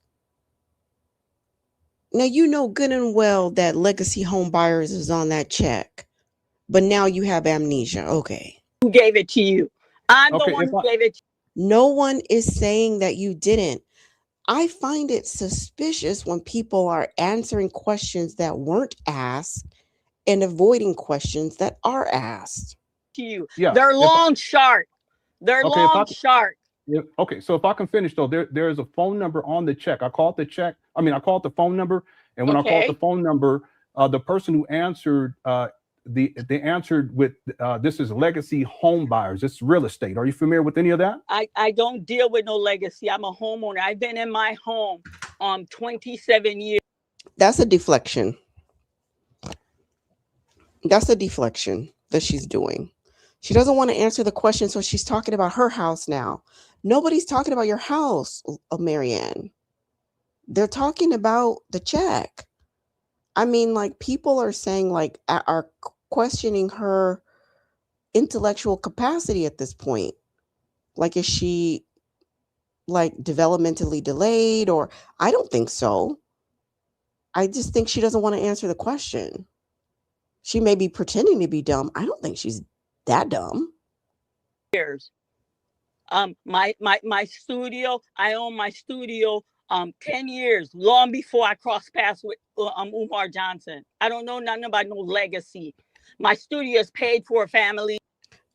Now, you know good and well that Legacy Home Buyers is on that check, but now you have amnesia. Okay.
Who gave it to you? I'm the one who gave it to
you. No one is saying that you didn't. I find it suspicious when people are answering questions that weren't asked and avoiding questions that are asked.
To you. Yeah. They're long shark. They're long shark.
Yeah, okay, so if I can finish though, there is a phone number on the check. I called the phone number, and when I called the phone number, the person who answered, they answered with, this is Legacy Home Buyers. This is real estate. Are you familiar with any of that?
I don't deal with no legacy. I'm a homeowner. I've been in my home 27 years.
That's a deflection. That's a deflection that she's doing. She doesn't want to answer the question, so she's talking about her house now. Nobody's talking about your house, Mary Ann. They're talking about the check. I mean, like, people are saying, like, are questioning her intellectual capacity at this point. Like, is she, like, developmentally delayed? Or I don't think so. I just think she doesn't want to answer the question. She may be pretending to be dumb. I don't think she's that dumb.
Years. My studio, I own my studio 10 years, long before I crossed paths with Umar Johnson. I don't know nothing about no legacy. My studio is paid for, family.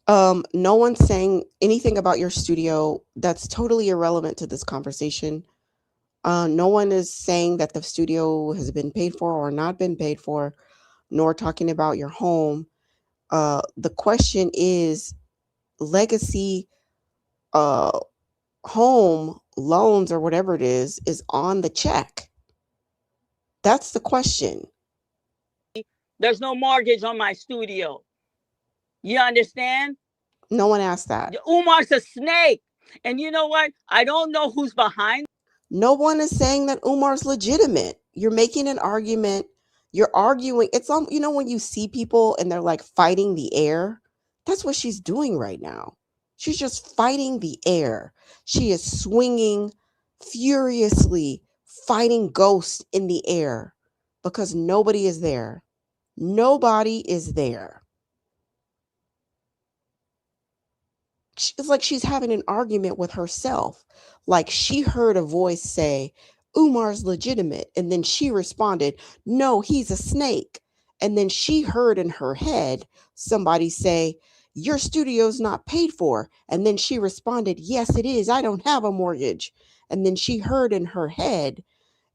No one's saying anything about your studio. That's totally irrelevant to this conversation. No one is saying that the studio has been paid for or not been paid for, nor talking about your home. The question is legacy home loans or whatever it is on the check. That's the question.
There's no mortgage on my studio. You understand?
No one asked that.
Umar's a snake. And you know what? I don't know who's behind.
No one is saying that Umar's legitimate. You're making an argument. You're arguing. It's when you see people and they're like fighting the air. That's what she's doing right now. She's just fighting the air. She is swinging furiously, fighting ghosts in the air because nobody is there. Nobody is there. It's like she's having an argument with herself. Like she heard a voice say, Umar's legitimate. And then she responded, no, he's a snake. And then she heard in her head somebody say, your studio's not paid for. And then she responded, yes, it is. I don't have a mortgage. And then she heard in her head,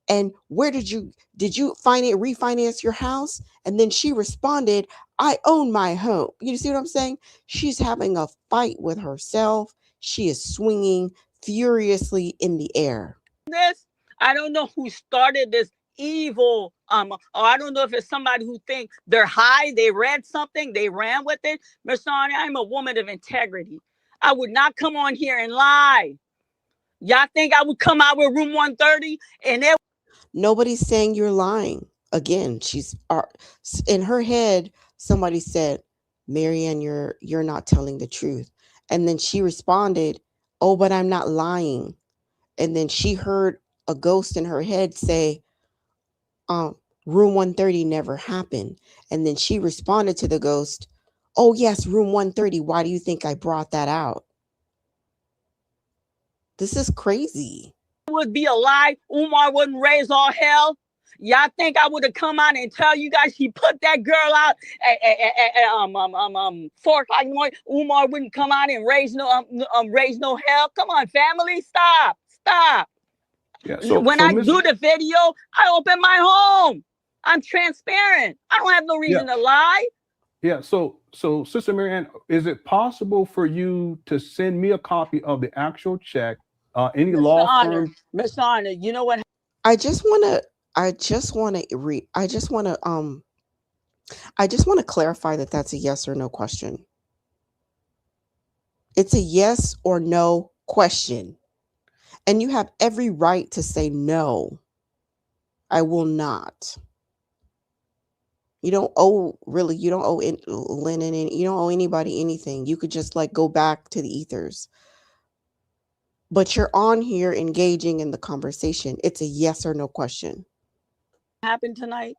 and where did you refinance your house? And then she responded, I own my home. You see what I'm saying? She's having a fight with herself. She is swinging furiously in the air.
I don't know who started this evil. Or I don't know if it's somebody who thinks they're high, they read something, they ran with it. Mr. Honor, I'm a woman of integrity. I would not come on here and lie. Y'all think I would come out with room 130 and it
Nobody's saying you're lying. Again, in her head. Somebody said, "Mary Ann, you're not telling the truth," and then she responded, "Oh, but I'm not lying." And then she heard a ghost in her head say, um, "Room 130 never happened." And then she responded to the ghost, "Oh yes, room 130. Why do you think I brought that out?" This is crazy.
would be a lie, Umar wouldn't raise all hell. Y'all think I would have come out and tell you guys she put that girl out at 4 o'clock in the morning? Umar wouldn't come out and raise no hell. Come on, family, stop.
Yeah.
When
So
I
Miss,
do the video, I open my home. I'm transparent. I don't have no
yeah,
reason to lie.
yeah. So Sister Mary Ann, is it possible for you to send me a copy of the actual check? Any
Mr.
law
Honor,
firm?
Mr. Honor, you know what?
I just want to I just want to read I just want to clarify that that's a yes or no question. It's a yes or no question. And you have every right to say no. I will not. You don't owe Lennon, and you don't owe anybody anything. You could just like go back to the ethers. But you're on here engaging in the conversation. It's a yes or no question.
Happened tonight?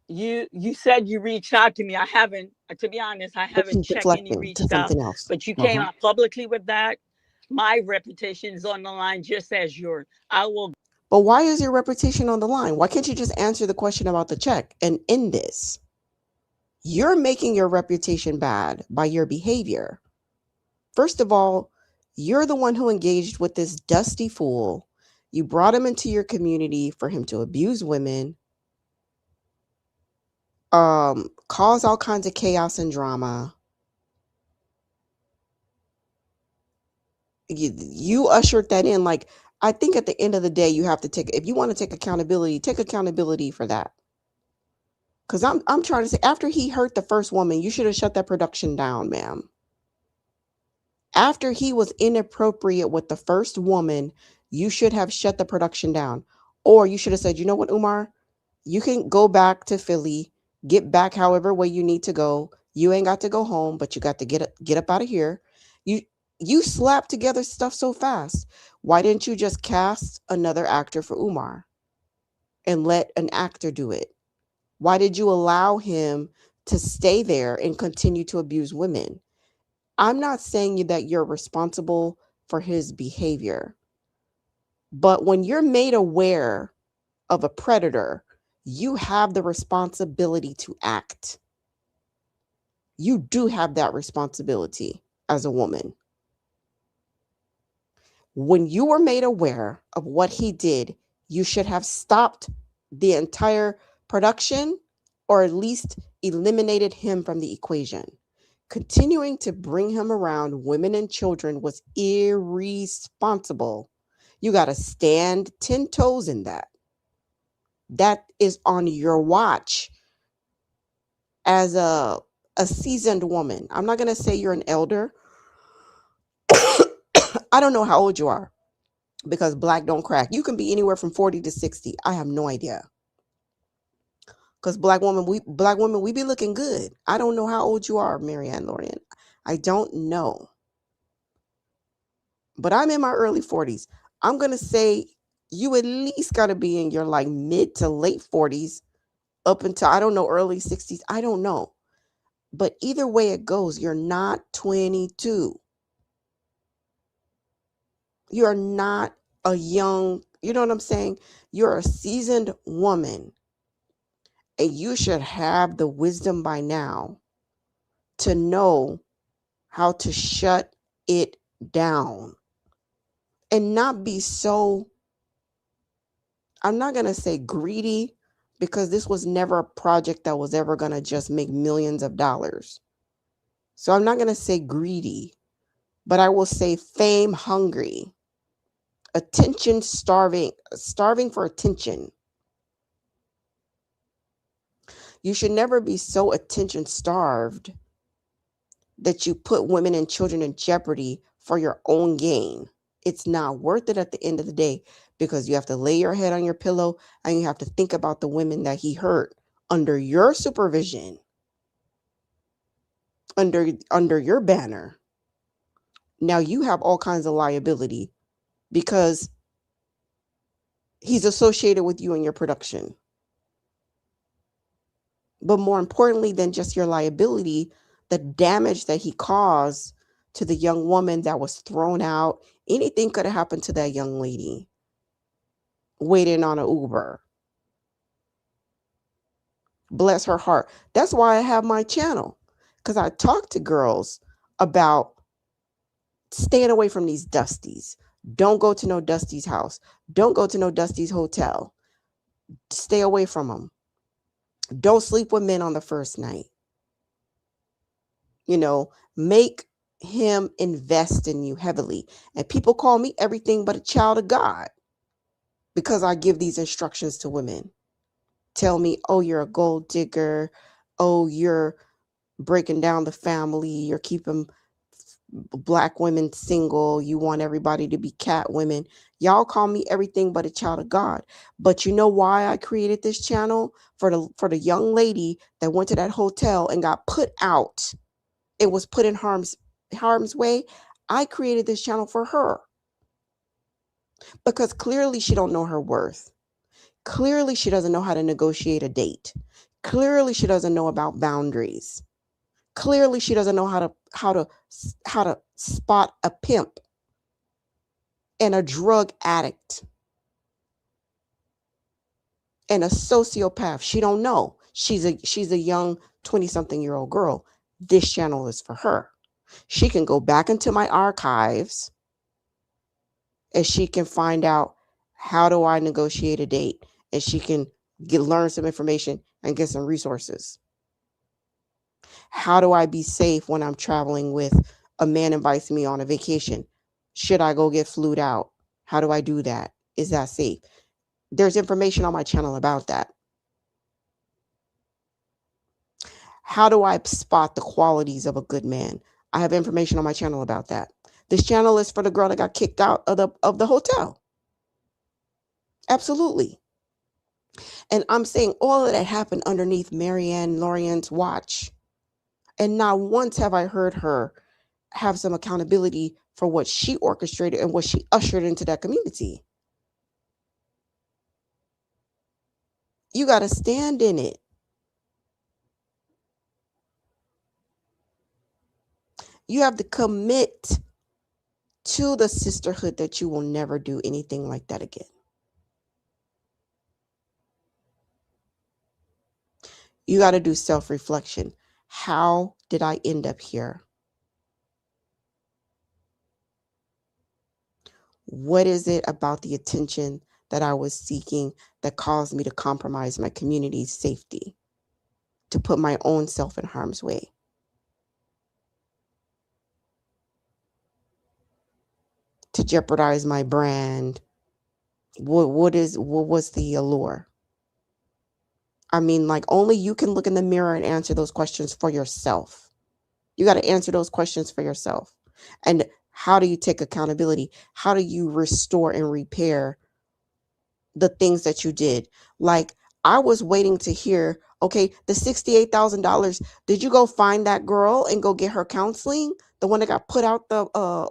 You said you reached out to me. I haven't, to be honest, I
But
haven't
she's
checked any
deflecting to
reached out.
something else.
But you came
Uh-huh.
out publicly with that. My reputation is on the line just as yours. I will.
But why is your reputation on the line? Why can't you just answer the question about the check and end this? You're making your reputation bad by your behavior. First of all, you're the one who engaged with this dusty fool. You brought him into your community for him to abuse women, cause all kinds of chaos and drama. You ushered that in. Like, I think at the end of the day, you have to if you want to take accountability for that. Because I'm trying to say, after he hurt the first woman, you should have shut that production down, ma'am. After he was inappropriate with the first woman, you should have shut the production down. Or you should have said, you know what, Umar? You can go back to Philly, get back however way you need to go. You ain't got to go home, but you got to get up out of here. You you slapped together stuff so fast. Why didn't you just cast another actor for Umar and let an actor do it? Why did you allow him to stay there and continue to abuse women? I'm not saying that you're responsible for his behavior, but when you're made aware of a predator, you have the responsibility to act. You do have that responsibility as a woman. When you were made aware of what he did, you should have stopped the entire production or at least eliminated him from the equation. Continuing to bring him around women and children was irresponsible. You got to stand 10 toes in that. That is on your watch as a seasoned woman. I'm not going to say you're an elder. I don't know how old you are because black don't crack. You can be anywhere from 40 to 60. I have no idea. Because black women, we be looking good. I don't know how old you are, Mary Ann Lorient. I don't know. But I'm in my early 40s. I'm going to say you at least got to be in your like mid to late 40s up until, I don't know, early 60s. I don't know. But either way it goes, you're not 22. You're not a young, you know what I'm saying? You're a seasoned woman. And you should have the wisdom by now to know how to shut it down and not be so, I'm not going to say greedy, because this was never a project that was ever going to just make millions of dollars. So I'm not going to say greedy, but I will say fame hungry, attention starving for attention. You should never be so attention starved that you put women and children in jeopardy for your own gain. It's not worth it at the end of the day, because you have to lay your head on your pillow and you have to think about the women that he hurt under your supervision, under your banner. Now you have all kinds of liability because he's associated with you in your production. But more importantly than just your liability, the damage that he caused to the young woman that was thrown out. Anything could have happened to that young lady waiting on an Uber. Bless her heart. That's why I have my channel, because I talk to girls about staying away from these dusties. Don't go to no dusty's house. Don't go to no dusty's hotel. Stay away from them. Don't sleep with men on the first night. Make him invest in you heavily. And people call me everything but a child of God because I give these instructions to women. Tell me, oh, you're a gold digger. Oh, you're breaking down the family. You're keeping Black women single. You want everybody to be cat women. Y'all call me everything but a child of God. But you know why I created this channel? For the young lady that went to that hotel and got put out. It was put in harm's way. I created this channel for her because clearly she don't know her worth. Clearly she doesn't know how to negotiate a date. Clearly she doesn't know about boundaries. Clearly she doesn't know how to spot a pimp and a drug addict and a sociopath. She don't know. She's a young 20-something-year-old girl. This channel is for her. She can go back into my archives and she can find out, how do I negotiate a date? And she can learn some information and get some resources. How do I be safe when I'm traveling with a man invites me on a vacation? Should I go get flued out? How do I do that? Is that safe? There's information on my channel about that. How do I spot the qualities of a good man? I have information on my channel about that. This channel is for the girl that got kicked out of the hotel. Absolutely. And I'm saying all of that happened underneath Mary Ann Lorient's watch. And not once have I heard her have some accountability for what she orchestrated and what she ushered into that community. You got to stand in it. You have to commit to the sisterhood that you will never do anything like that again. You got to do self-reflection. How did I end up here? What is it about the attention that I was seeking that caused me to compromise my community's safety, to put my own self in harm's way? To jeopardize my brand? What was the allure? I mean, like, only you can look in the mirror and answer those questions for yourself. You got to answer those questions for yourself. And how do you take accountability? How do you restore and repair the things that you did? Like, I was waiting to hear, okay, the $68,000, did you go find that girl and go get her counseling? The one that got put out the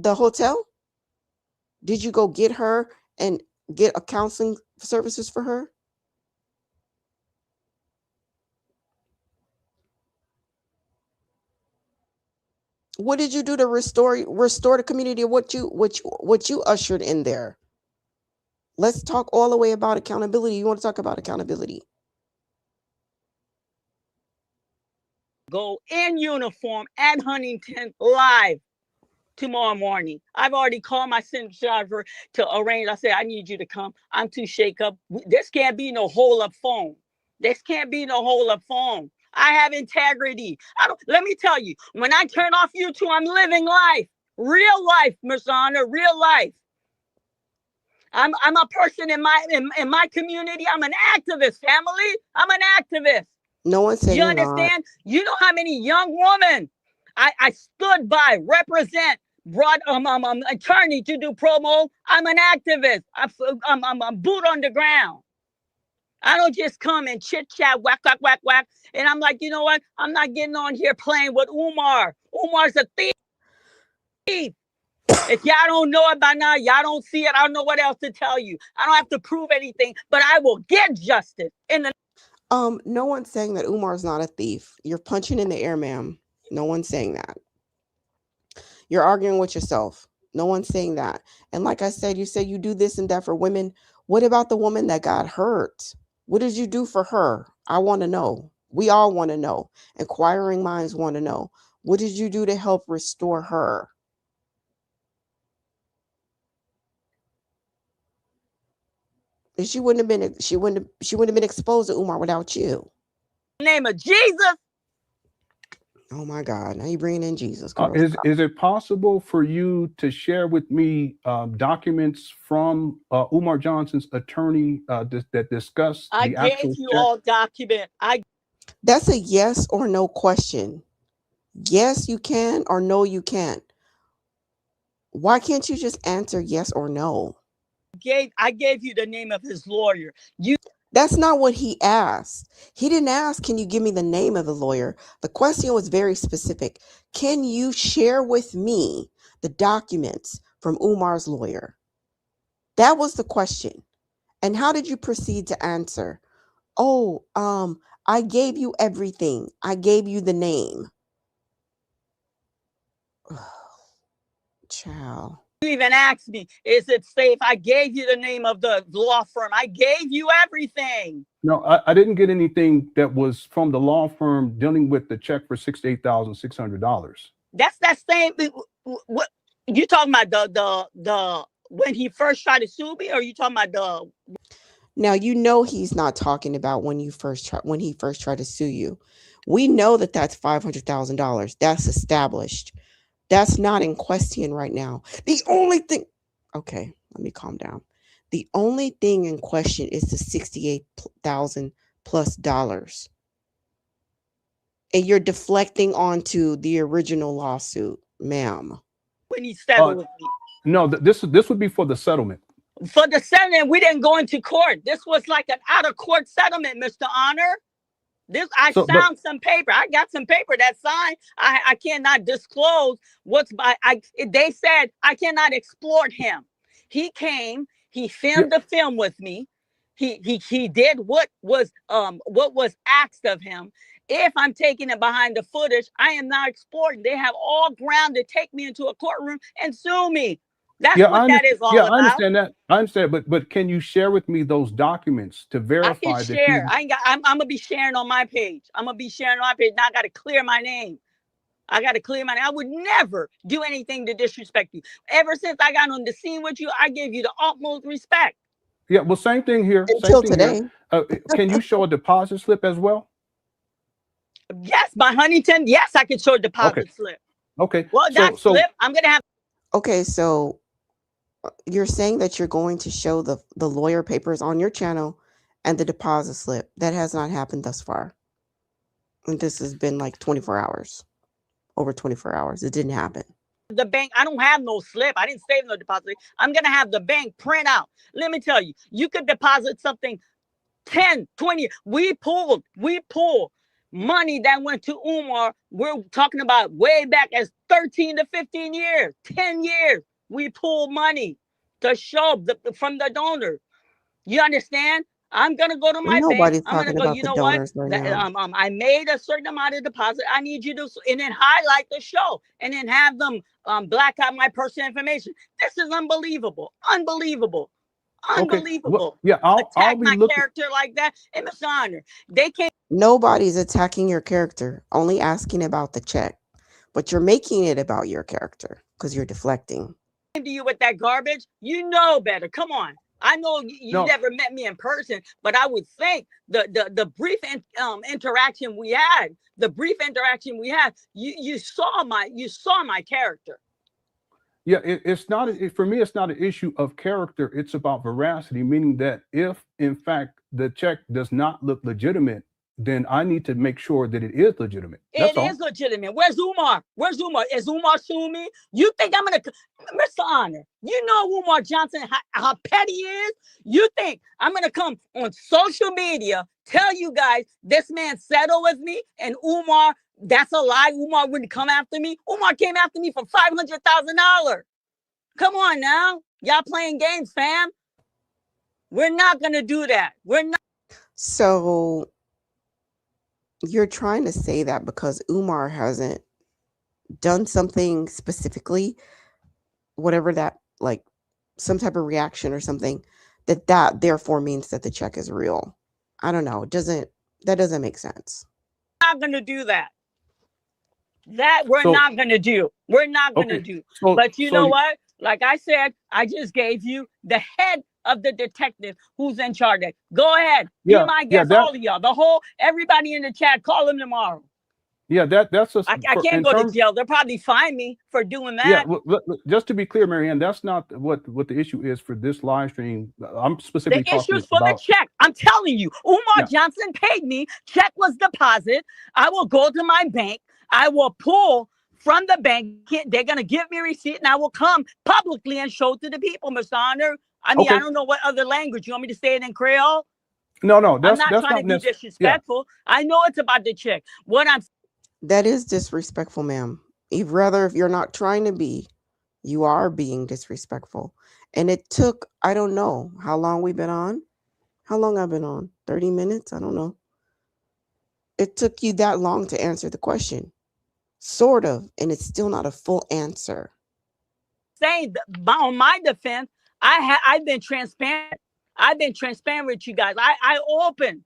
hotel? Did you go get her and get a counseling services for her? What did you do to restore the community of what you ushered in there? Let's talk all the way about accountability. You want to talk about accountability?
Go in uniform at Huntington live tomorrow morning. I've already called my cinematographer to arrange. I said, I need you to come. I'm too shake up. This can't be no hold up phone. This can't be no hold up phone. I have integrity. Let me tell you, when I turn off YouTube, I'm living life. Real life, Miss Honor, real life. I'm a person in my community. I'm an activist, family. I'm an activist.
No one said
You
you're not.
understand? You know how many young women I stood by, represent, brought attorney to do promo. I'm an activist. I'm boot on the ground. I don't just come and chit chat, whack, whack, whack, whack. And I'm like, you know what? I'm not getting on here playing with Umar. Umar's a thief. If y'all don't know it by now, y'all don't see it. I don't know what else to tell you. I don't have to prove anything, but I will get justice in the.
No one's saying that Umar's not a thief. You're punching in the air, ma'am. No one's saying that. You're arguing with yourself. No one's saying that. And like I said, you say you do this and that for women. What about the woman that got hurt? What did you do for her? I want to know. We all want to know. Inquiring minds want to know. What did you do to help restore her? She wouldn't have been exposed to Umar without you.
Name of Jesus.
Oh my God! Now you bringing in Jesus, girl.
Is it possible for you to share with me documents from Umar Johnson's attorney that discuss
I
the
gave
actual
you
check?
all document.
That's a yes or no question. Yes, you can, or no, you can't. Why can't you just answer yes or no?
I gave you the name of his lawyer.
That's not what he asked. He didn't ask, can you give me the name of the lawyer? The question was very specific. Can you share with me the documents from Umar's lawyer? That was the question. And how did you proceed to answer? Oh, I gave you everything. I gave you the name. Child.
You even asked me, is it safe? I gave you the name of the law firm. I gave you everything.
No, I didn't get anything that was from the law firm dealing with the check for $68,600.
That's that same. What you talking about? The when he first tried to sue me, or you talking about the?
Now you know he's not talking about when he first tried to sue you. We know that that's $500,000. That's established. That's not in question right now. The only thing, okay, let me calm down. The only thing in question is the $68,000 plus dollars. And you're deflecting onto the original lawsuit, ma'am.
When he settled with me.
No, this would be for the settlement.
For the settlement, we didn't go into court. This was like an out of court settlement, Mr. Honor. I found some paper. I got some paper that signed. I cannot disclose what's by. They said I cannot exploit him. He came. He filmed the film with me. He did what was asked of him. If I'm taking it behind the footage, I am not exploiting. They have all ground to take me into a courtroom and sue me. That's what that is all about.
I understand that. I understand, but can you share with me those documents to verify
I can share. I'm gonna be sharing on my page. I'm gonna be sharing on my page. Now I gotta clear my name. I would never do anything to disrespect you. Ever since I got on the scene with you, I gave you the utmost respect.
Yeah, well, same thing here.
Until today.
Can you show a deposit slip as well?
Yes, by Huntington. Yes, I can show a deposit slip.
Okay.
Well, that slip, I'm gonna have.
Okay, so you're saying that you're going to show the lawyer papers on your channel and the deposit slip. That has not happened thus far. And this has been like 24 hours. Over 24 hours. It didn't happen.
The bank, I don't have no slip. I didn't save no deposit. I'm going to have the bank print out. Let me tell you, you could deposit something 10, 20. We pulled money that went to Umar. We're talking about way back as 13 to 15 years, 10 years. We pulled money to show from the donor. You understand? I'm gonna go to my bank. I'm gonna go. You know what? I made a certain amount of deposit. I need you to, and then highlight the show, and then have them black out my personal information. This is unbelievable, unbelievable.
Okay. Well, yeah,
I'll be my character like that. And Mr. Honor, they can't.
Nobody's attacking your character. Only asking about the check, but you're making it about your character because you're deflecting.
To you with that garbage, you know better. Come on. I know you never met me in person, but I would think the brief interaction we had, you saw my character.
Yeah, it's not for me. It's not an issue of character. It's about veracity, meaning that if in fact the check does not look legitimate, then I need to make sure that it is legitimate. That's
It
all.
is legitimate. Where's Umar? Where's Umar? Is Umar suing me? You think I'm gonna, Mr. Honor? You know Umar Johnson, how petty he is. You think I'm gonna come on social media, tell you guys this man settled with me, and Umar, that's a lie. Umar wouldn't come after me. Umar came after me for $500,000. Come on now, y'all playing games, fam. We're not gonna do that. We're not.
So you're trying to say that because Umar hasn't done something specifically, whatever that, like some type of reaction or something, that therefore means that the check is real. I don't know. That doesn't make sense.
Not gonna do that. That we're
So
not gonna do. We're not gonna
okay.
do.
So
But you know what? Like I said, I just gave you the head of the detective who's in charge. Go ahead. Be
yeah,
my
yeah,
guest, all of y'all. Everybody in the chat, call him tomorrow.
that's
I can't
in
go to
terms.
jail. They'll probably fine me for doing
Yeah,
that.
just to be clear, Mary Ann, that's not what the issue is for this live stream. I'm
The
specifically
issue
talking
is for the
about.
check. I'm telling you, Umar
Yeah.
Johnson paid me. Check was deposited. I will go to my bank. I will pull from the bank. They're going to give me a receipt, and I will come publicly and show it to the people, Mr. Honor. I mean, I
Okay.
don't know what other language. You want me to say it in Creole?
No,
I'm
that's
not trying to
not
be
necessary. Yeah.
disrespectful. I know it's about the check. What I'm
That is disrespectful, ma'am. If you're not trying to be, you are being disrespectful. And it took, I don't know how long we've been on. How long I've been on? 30 minutes? I don't know. It took you that long to answer the question. Sort of, and it's still not a full answer.
saying, on my defense, I've been transparent. I've been transparent with you guys. I open.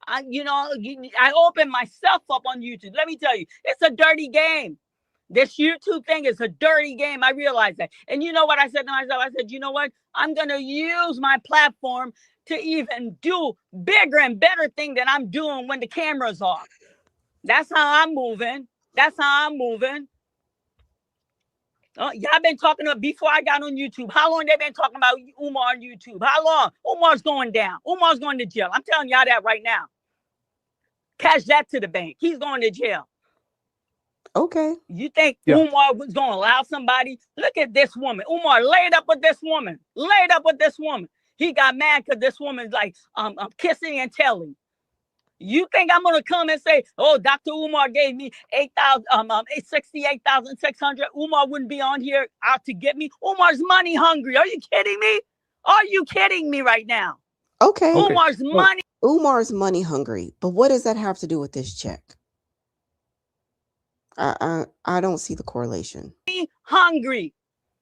I open myself up on YouTube. Let me tell you, it's a dirty game. This YouTube thing is a dirty game. I realize that. And you know what I said to myself? I said, you know what? I'm going to use my platform to even do bigger and better thing than I'm doing when the camera's off. That's how I'm moving. That's how I'm moving. Y'all been talking about before I got on YouTube. How long they been talking about Umar on YouTube? How long? Umar's going down. Umar's going to jail. I'm telling y'all that right now. Cash that to the bank. He's going to jail.
Okay.
You think Umar was going to allow somebody? Look at this woman. Umar laid up with this woman. Laid up with this woman. He got mad because this woman's like kissing and telling. You think I'm gonna come and say, "Oh, Dr. Umar gave me 68,600"? Umar wouldn't be on here out to get me. Umar's money hungry. Are you kidding me? Are you kidding me right now?
Okay.
Umar's
money hungry. But what does that have to do with this check? I don't see the correlation.
Hungry.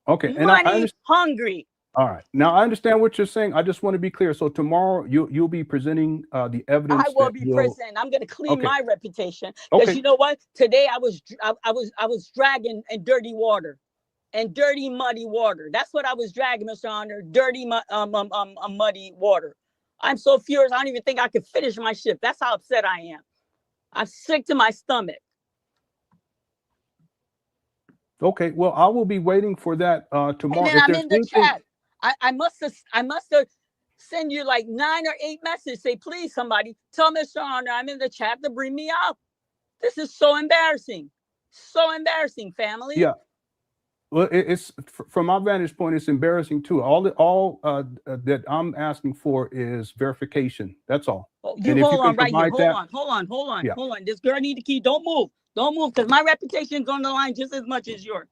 Okay, and
money hungry.
All right. Now I understand what you're saying. I just want to be clear. So tomorrow you'll be presenting the evidence.
I will be presenting. I'm going to clean my reputation because you know what? Today I was dragging in dirty water, and dirty muddy water. That's what I was dragging, Mr. Honor. Dirty muddy water. I'm so furious. I don't even think I could finish my shift. That's how upset I am. I'm sick to my stomach.
Okay. Well, I will be waiting for that tomorrow.
And then I'm in the chat. I must have send you like 9 or 8 messages. Say, please, somebody tell Mr. Honor I'm in the chat to bring me up. This is so embarrassing. So embarrassing, family.
Yeah. Well, it's from my vantage point, it's embarrassing too. All that I'm asking for is verification. That's all.
You hold on right here. Hold on. This girl need to keep. Don't move, because my reputation's on the line just as much as yours.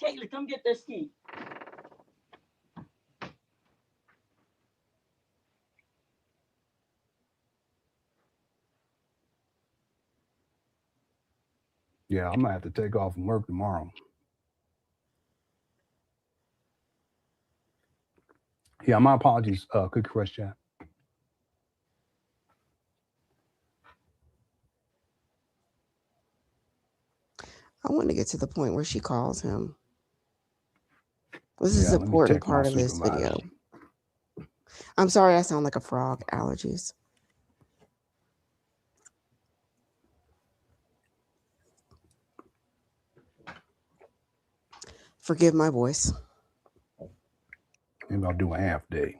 Caitlin, come get this key.
Yeah, I'm gonna have to take off from work tomorrow. Yeah, my apologies, Cookie Crush Chat.
I want to get to the point where she calls him. This is an important part of this video. I'm sorry I sound like a frog. Allergies. Forgive my voice.
Maybe I'll do a half day.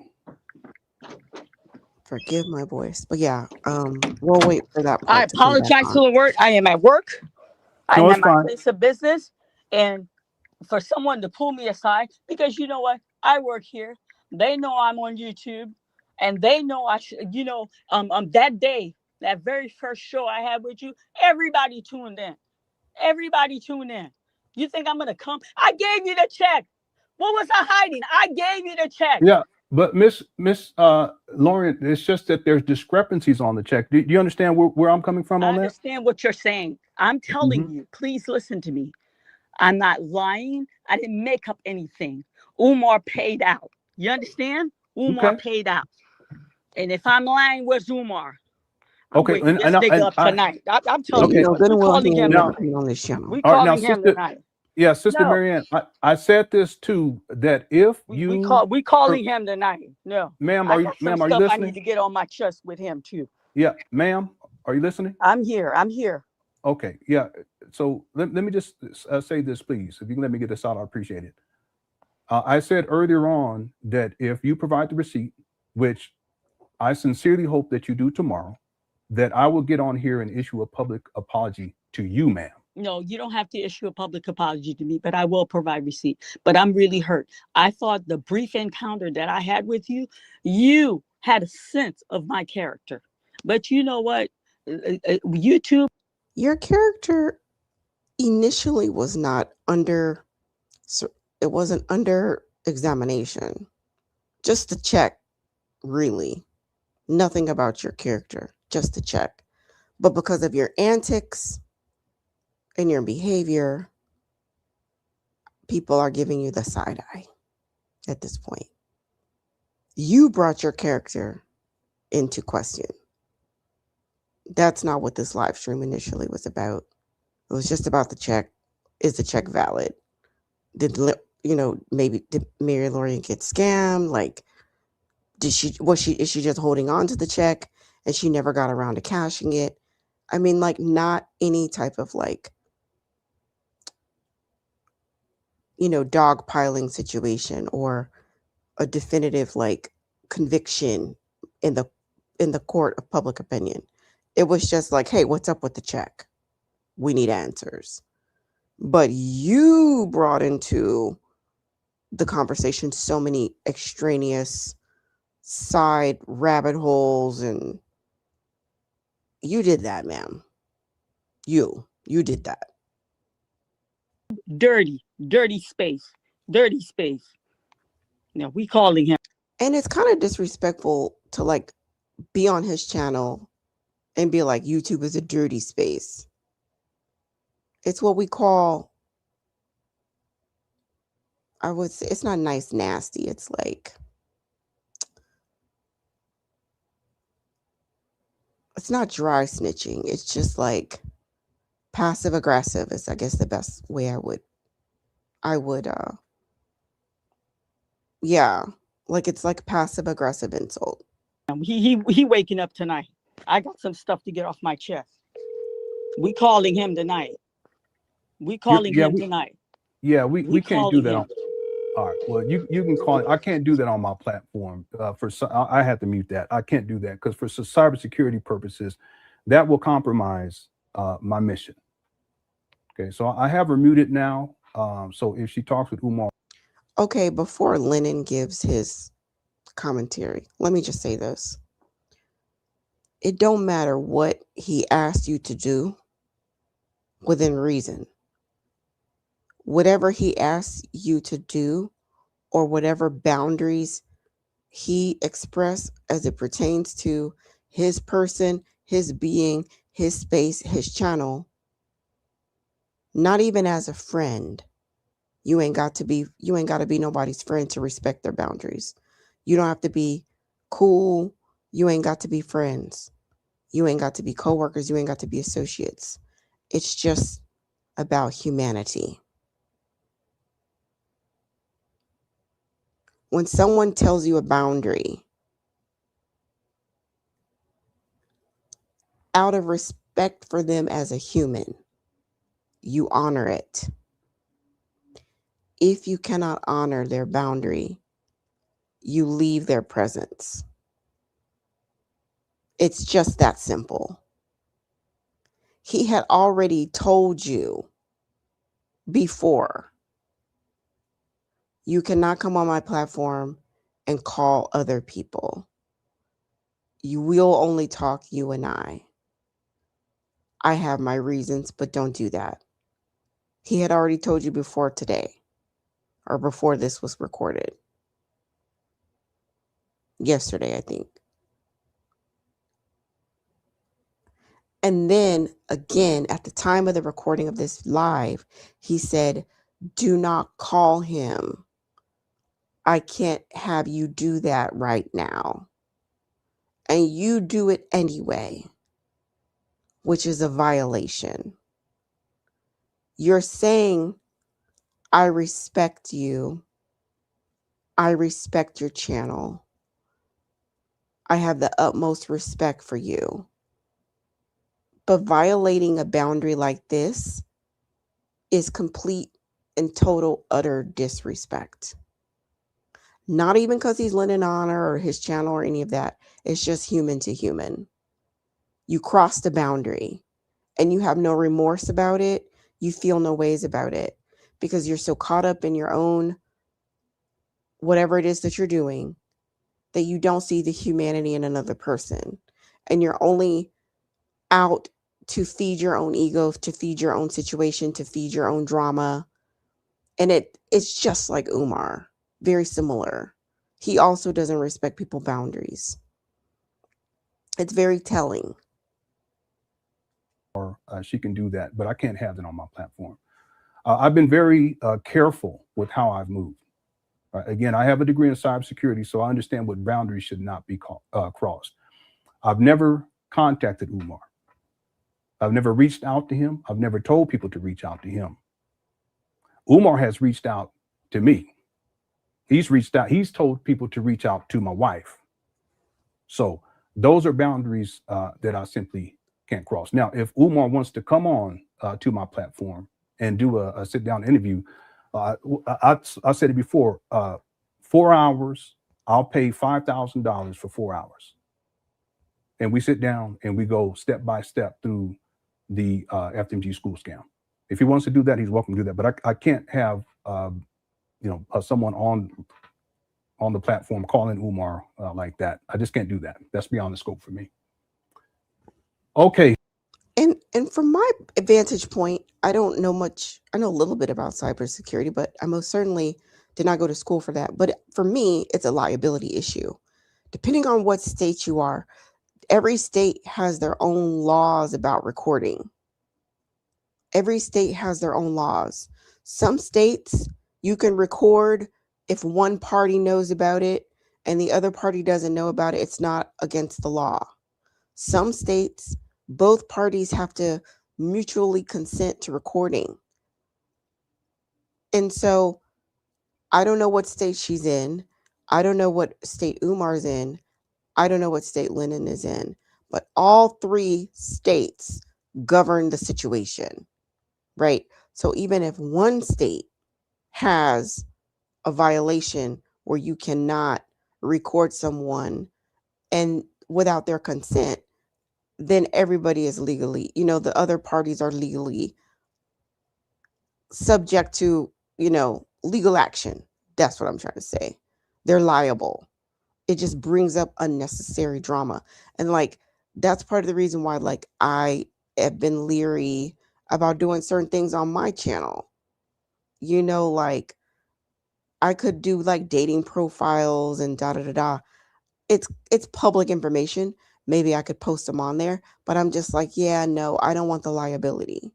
Forgive my voice. But yeah, we'll wait for that
I
part to come back
apologize to
on.
the word. I am at work. I'm
No,
at
it's
my
fine.
place of business. And for someone to pull me aside, because you know what? I work here. They know I'm on YouTube. And they know I should, that day, that very first show I had with you, everybody tuned in. Everybody tuned in. You think I'm gonna come? I gave you the check. What was I hiding? I gave you the check.
Yeah, but Miss Lauren, it's just that there's discrepancies on the check. Do you understand where I'm coming from
I
on that?
understand what you're saying. I'm telling
Hmm.
you, please listen to me. I'm not lying. I didn't make up anything. Umar paid out. You understand? Umar
Okay.
paid out. And if I'm lying, where's Umar? I'm
Okay.
waking this nigga
And
up
I
tonight. I'm
And
telling
you
you
okay.
know
what.
good
We
and well he
calling
ain't
him
never
Now,
tonight.
been on this channel.
We
all right. Now,
calling him
sister,
tonight.
yeah, Sister
No,
Mary Ann, I said this too, that if you,
we
per,
calling him tonight. No, I got some
ma'am, are you
stuff I need
listening?
to get on my chest with him too.
Yeah, ma'am, are you listening?
I'm here. I'm here.
Okay. Yeah. So let me just say this, please. If you can let me get this out, I appreciate it. I said earlier on that if you provide the receipt, which I sincerely hope that you do tomorrow, that I will get on here and issue a public apology to you, ma'am.
No, you don't have to issue a public apology to me, but I will provide receipt. But I'm really hurt. I thought the brief encounter that I had with you, you had a sense of my character. But you know what? YouTube.
Your character initially was not under, so it wasn't under examination. Just to check, really. Nothing about your character, just to check. But because of your antics and your behavior, people are giving you the side eye at this point. You brought your character into question. That's not what this live stream initially was about. It was just about the check. Is the check valid? Did maybe did Mary Lorient get scammed? Like, is she just holding on to the check and she never got around to cashing it? I mean, like, not any type of like, dogpiling situation or a definitive like conviction in the court of public opinion. It was just like, hey, what's up with the check? We need answers. But you brought into the conversation so many extraneous side rabbit holes, and you did that, ma'am. You did that.
Dirty space. Dirty space. Now we calling him.
And it's kind of disrespectful to like be on his channel and be like, YouTube is a dirty space. It's what we call, I would say, it's not nice, nasty. It's like, it's not dry snitching. It's just like passive aggressive is, I guess, the best way I would, yeah, like it's like passive aggressive insult.
He waking up tonight. I got some stuff to get off my chest. We calling him tonight. We calling
Yeah,
him tonight.
we
We
can't do
calling
that on.
him.
All right. Well, you can call it. I can't do that on my platform. I have to mute that. I can't do that because for cybersecurity purposes, that will compromise my mission. Okay. So I have her muted now. So if she talks with Umar,
Okay, before Lenon gives his commentary, let me just say this. It don't matter what he asked you to do within reason. Whatever he asks you to do or whatever boundaries he expressed as it pertains to his person, his being, his space, his channel, not even as a friend. You ain't got to be nobody's friend to respect their boundaries. You don't have to be cool. You ain't got to be friends. You ain't got to be coworkers. You ain't got to be associates. It's just about humanity. When someone tells you a boundary, out of respect for them as a human, you honor it. If you cannot honor their boundary, you leave their presence. It's just that simple. He had already told you before, you cannot come on my platform and call other people. You will only talk you and I. I have my reasons, but don't do that. He had already told you before today, or before this was recorded. Yesterday, I think. And then again, at the time of the recording of this live, he said, do not call him. I can't have you do that right now. And you do it anyway, which is a violation. You're saying, I respect you. I respect your channel. I have the utmost respect for you. But violating a boundary like this is complete and total utter disrespect. Not even because he's Lenon Honor or his channel or any of that. It's just human to human. You crossed a boundary and you have no remorse about it. You feel no ways about it because you're so caught up in your own whatever it is that you're doing that you don't see the humanity in another person. And you're only out to feed your own ego, to feed your own situation, to feed your own drama. And it's just like Umar, very similar. He also doesn't respect people's boundaries. It's very telling.
Or she can do that, but I can't have that on my platform. I've been very careful with how I've moved. Again, I have a degree in cybersecurity, so I understand what boundaries should not be crossed. I've never contacted Umar. I've never reached out to him. I've never told people to reach out to him. Umar has reached out to me. He's reached out. He's told people to reach out to my wife. So those are boundaries that I simply can't cross. Now, if Umar wants to come on to my platform and do a sit-down interview, I said it before, 4 hours, I'll pay $5,000 for 4 hours. And we sit down and we go step by step through the FMG school scam. If he wants to do that, he's welcome to do that. But I can't have someone on the platform calling Umar like that. I just can't do that. That's beyond the scope for me. Okay.
And from my vantage point, I don't know much. I know a little bit about cybersecurity, but I most certainly did not go to school for that. But for me, it's a liability issue. Depending on what state you are, every state has their own laws about recording. Every state has their own laws. Some states, you can record if one party knows about it and the other party doesn't know about it. It's not against the law. Some states, both parties have to mutually consent to recording. And so I don't know what state she's in. I don't know what state Umar's in. I don't know what state Lenon is in. But all three states govern the situation, right? So even if one state has a violation where you cannot record someone and without their consent, then everybody is legally, the other parties are legally subject to, legal action. That's what I'm trying to say. They're liable. It just brings up unnecessary drama. And that's part of the reason why I have been leery about doing certain things on my channel. I could do dating profiles and da da da da. It's public information. Maybe I could post them on there, but I'm just yeah, no, I don't want the liability.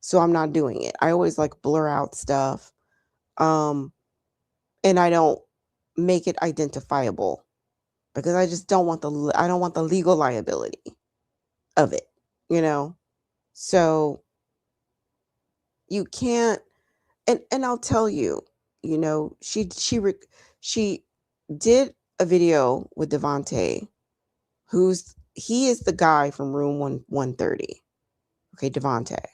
So I'm not doing it. I always blur out stuff. And I don't make it identifiable because I just don't want the legal liability of it, So you can't, and I'll tell you, she did a video with Devontae, he is the guy from room 130. Okay, Devontae.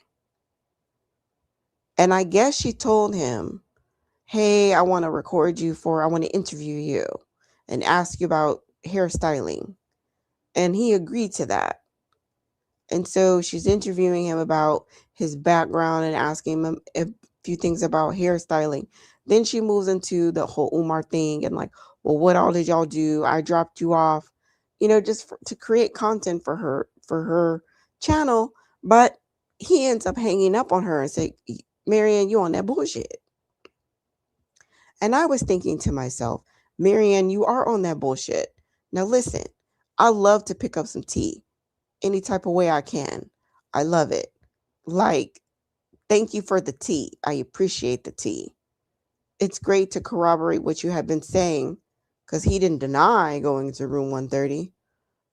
And I guess she told him, hey, I want to interview you and ask you about hairstyling. And he agreed to that. And so she's interviewing him about his background and asking him a few things about hairstyling. Then she moves into the whole Umar thing and like, well, what all did y'all do? I dropped you off, just to create content for her channel. But he ends up hanging up on her and say, Mary Ann, you on that bullshit. And I was thinking to myself, Mary Ann, you are on that bullshit. Now listen, I love to pick up some tea any type of way I can. I love it. Like, thank you for the tea. I appreciate the tea. It's great to corroborate what you have been saying because he didn't deny going to room 130.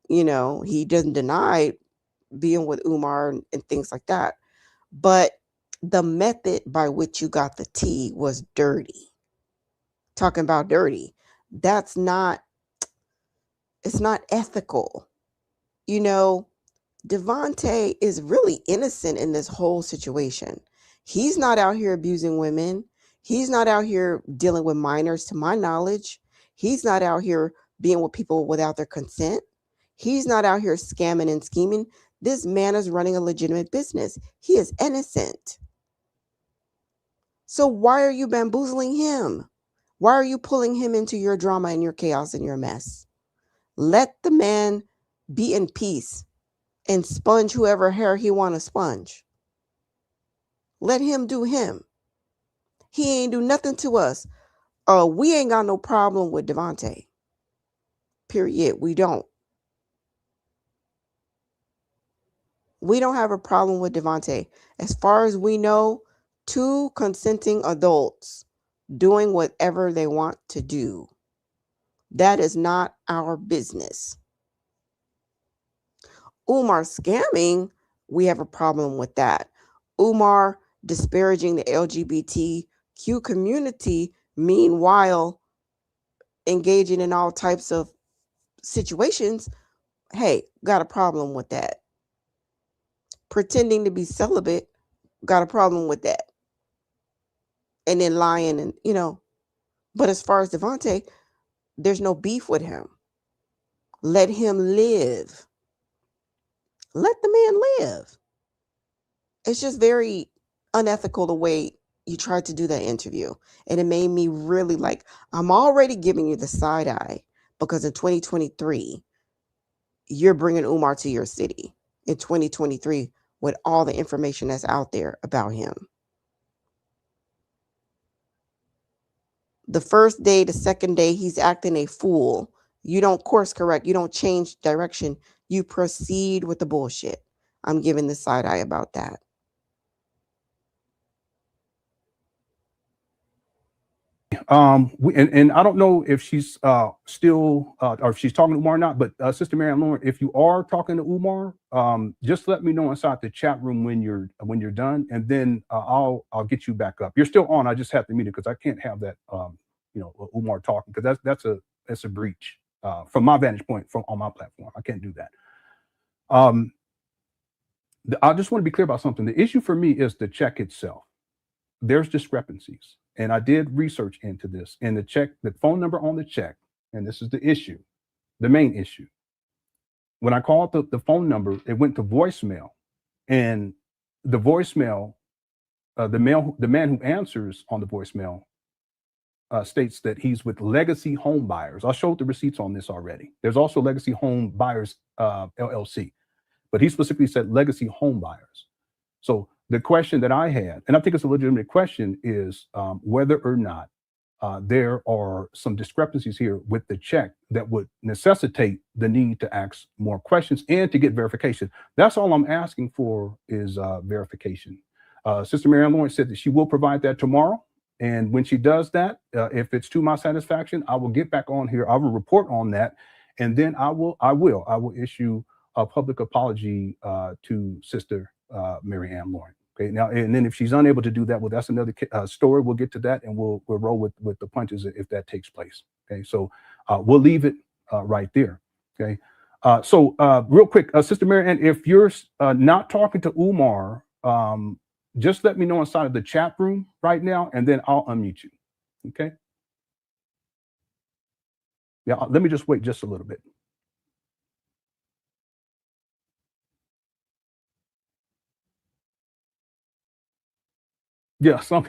He doesn't deny being with Umar and things like that. But the method by which you got the tea was dirty. Talking about dirty. That's not, it's not ethical. You know, Devontae is really innocent in this whole situation. He's not out here abusing women. He's not out here dealing with minors, to my knowledge. He's not out here being with people without their consent. He's not out here scamming and scheming. This man is running a legitimate business. He is innocent. So why are you bamboozling him? Why are you pulling him into your drama and your chaos and your mess? Let the man be in peace and sponge whoever hair he want to sponge. Let him do him. He ain't do nothing to us. We ain't got no problem with Devontae. Period. We don't. We don't have a problem with Devontae. As far as we know, two consenting adults doing whatever they want to do. That is not our business. Umar scamming, we have a problem with that. Umar disparaging the LGBTQ community, meanwhile engaging in all types of situations, hey, got a problem with that. Pretending to be celibate, got a problem with that. And then lying and. But as far as Devontae, there's no beef with him. Let him live. Let the man live. It's just very unethical the way you tried to do that interview. And it made me really like, I'm already giving you the side eye because in 2023, you're bringing Umar to your city in 2023 with all the information that's out there about him. The first day, the second day, he's acting a fool. You don't course correct. You don't change direction. You proceed with the bullshit. I'm giving the side eye about that.
And I don't know if she's still or if she's talking to Umar or not, but Sister Mary Ann Lorient, if you are talking to Umar, just let me know inside the chat room when you're done, and then I'll get you back up. You're still on. I just have to mute it because I can't have that Umar talking because that's a breach from my vantage point from on my platform. I can't do that. I just want to be clear about something. The issue for me is the check itself. There's discrepancies. And I did research into this. And the phone number on the check, and this is the issue, the main issue. When I called the phone number, it went to voicemail. And the voicemail, the man who answers on the voicemail states that he's with Legacy Home Buyers. I showed the receipts on this already. There's also Legacy Home Buyers LLC. But he specifically said Legacy Home Buyers. So the question that I had, and I think it's a legitimate question, is whether or not there are some discrepancies here with the check that would necessitate the need to ask more questions and to get verification. That's all I'm asking for is verification. Sister Mary Ann Lorient said that she will provide that tomorrow. And when she does that, if it's to my satisfaction, I will get back on here. I will report on that. And then I will issue a public apology to Sister Mary Ann Lorient. Okay, now and then if she's unable to do that, well, that's another story. We'll get to that, and we'll roll with the punches if that takes place. Okay, so we'll leave it right there. Okay, so real quick, Sister Mary Ann, if you're not talking to Umar, just let me know inside of the chat room right now, and then I'll unmute you. Okay. Yeah, let me just wait just a little bit. Yeah, some